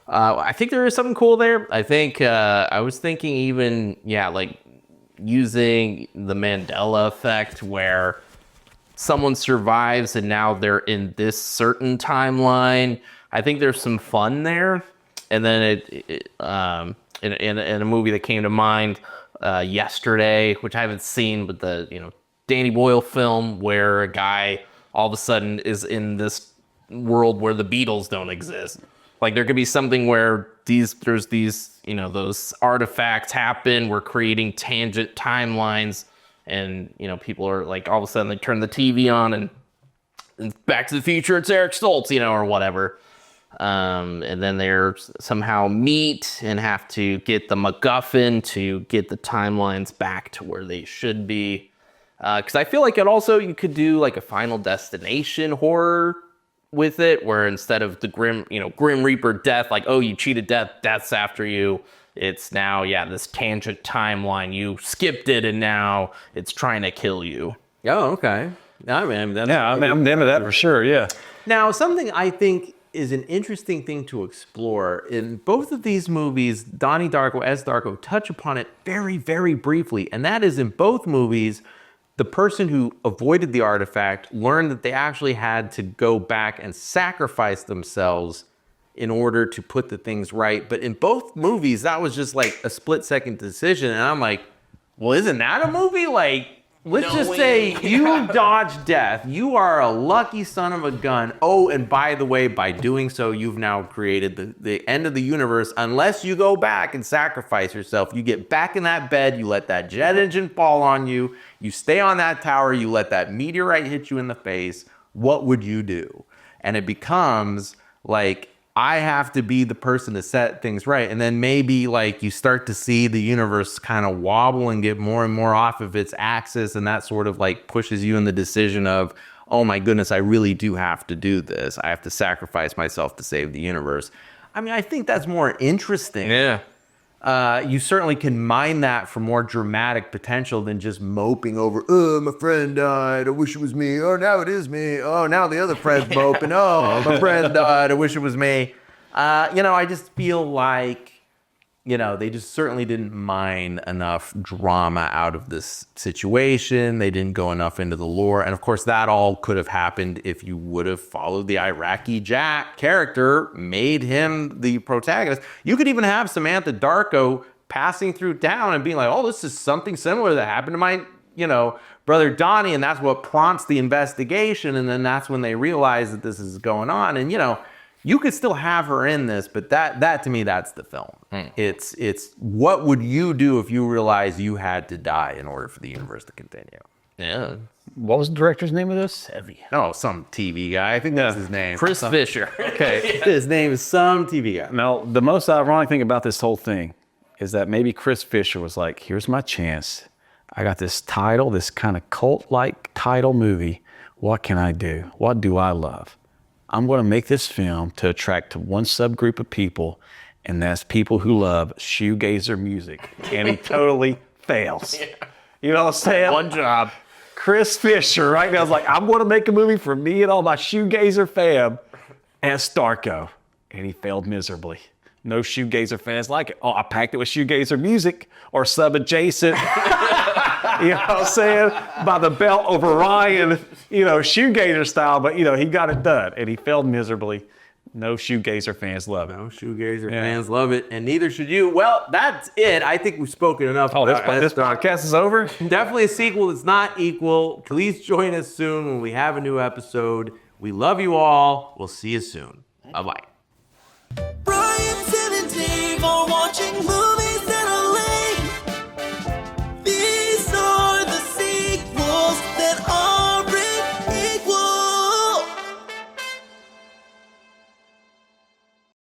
I think there is something cool there. I think I was thinking even like using the Mandela effect where someone survives and now they're in this certain timeline. I think there's some fun there. And then in a movie that came to mind yesterday, which I haven't seen, but the Danny Boyle film where a guy all of a sudden is in this world where the Beatles don't exist. Like there could be something where there's these those artifacts happen. We're creating tangent timelines, and people are like all of a sudden they turn the TV on and Back to the Future, it's Eric Stoltz, or whatever. And then they're somehow meet and have to get the MacGuffin to get the timelines back to where they should be. Because I feel like you could do like a Final Destination horror with it, where instead of the Grim Reaper death, like, oh, you cheated death's after you. It's now, this tangent timeline. You skipped it and now it's trying to kill you. Oh, okay. I'm into that for sure, yeah. Now, something I think is an interesting thing to explore. In both of these movies, Donnie Darko, S. Darko, touch upon it very, very briefly. And that is in both movies, the person who avoided the artifact learned that they actually had to go back and sacrifice themselves in order to put the things right. But in both movies, that was just like a split-second decision. And I'm like, well, isn't that a movie? Like, Let's just say you dodged death. You are a lucky son of a gun. Oh, and by the way, by doing so, you've now created the end of the universe. Unless you go back and sacrifice yourself, you get back in that bed, you let that jet engine fall on you, you stay on that tower, you let that meteorite hit you in the face. What would you do? And it becomes like, I have to be the person to set things right. And then maybe like you start to see the universe kind of wobble and get more and more off of its axis. And that sort of like pushes you in the decision of, oh my goodness, I really do have to do this. I have to sacrifice myself to save the universe. I mean, I think that's more interesting. Yeah. You certainly can mine that for more dramatic potential than just moping over, oh, my friend died, I wish it was me. Oh, now it is me. Oh, now the other friend's moping. Oh, my friend died, I wish it was me. I just feel like, they just certainly didn't mine enough drama out of this situation. They didn't go enough into the lore. And of course, that all could have happened if you would have followed the Iraqi Jack character, made him the protagonist. You could even have Samantha Darko passing through town and being like, oh, this is something similar that happened to my, brother Donnie. And that's what prompts the investigation. And then that's when they realize that this is going on. And, you could still have her in this, but that to me, that's the film. It's what would you do if you realized you had to die in order for the universe to continue? Yeah. What was the director's name of this? Heavy. No, some TV guy. I think that's his name. Chris Fisher. Okay. His name is some TV guy. Now, the most ironic thing about this whole thing is that maybe Chris Fisher was like, here's my chance. I got this title, this kind of cult-like title movie. What can I do? What do I love? I'm going to make this film to attract one subgroup of people, and that's people who love shoegazer music. And he totally fails. Yeah. You know what I'm saying? One job. Chris Fisher right now is like, I'm going to make a movie for me and all my shoegazer fam as Darko. And he failed miserably. No shoegazer fans like it. Oh, I packed it with shoegazer music or sub-adjacent. You know what I'm saying? By the belt over Ryan, shoegazer style, but he got it done and he failed miserably. No shoegazer fans love it. No shoegazer fans love it, and neither should you. Well, that's it. I think we've spoken enough. Oh, this podcast is over? Definitely a sequel that's not equal. Please join us soon when we have a new episode. We love you all. We'll see you soon. Bye-bye. Brian, Sid, and Dave are watching movies.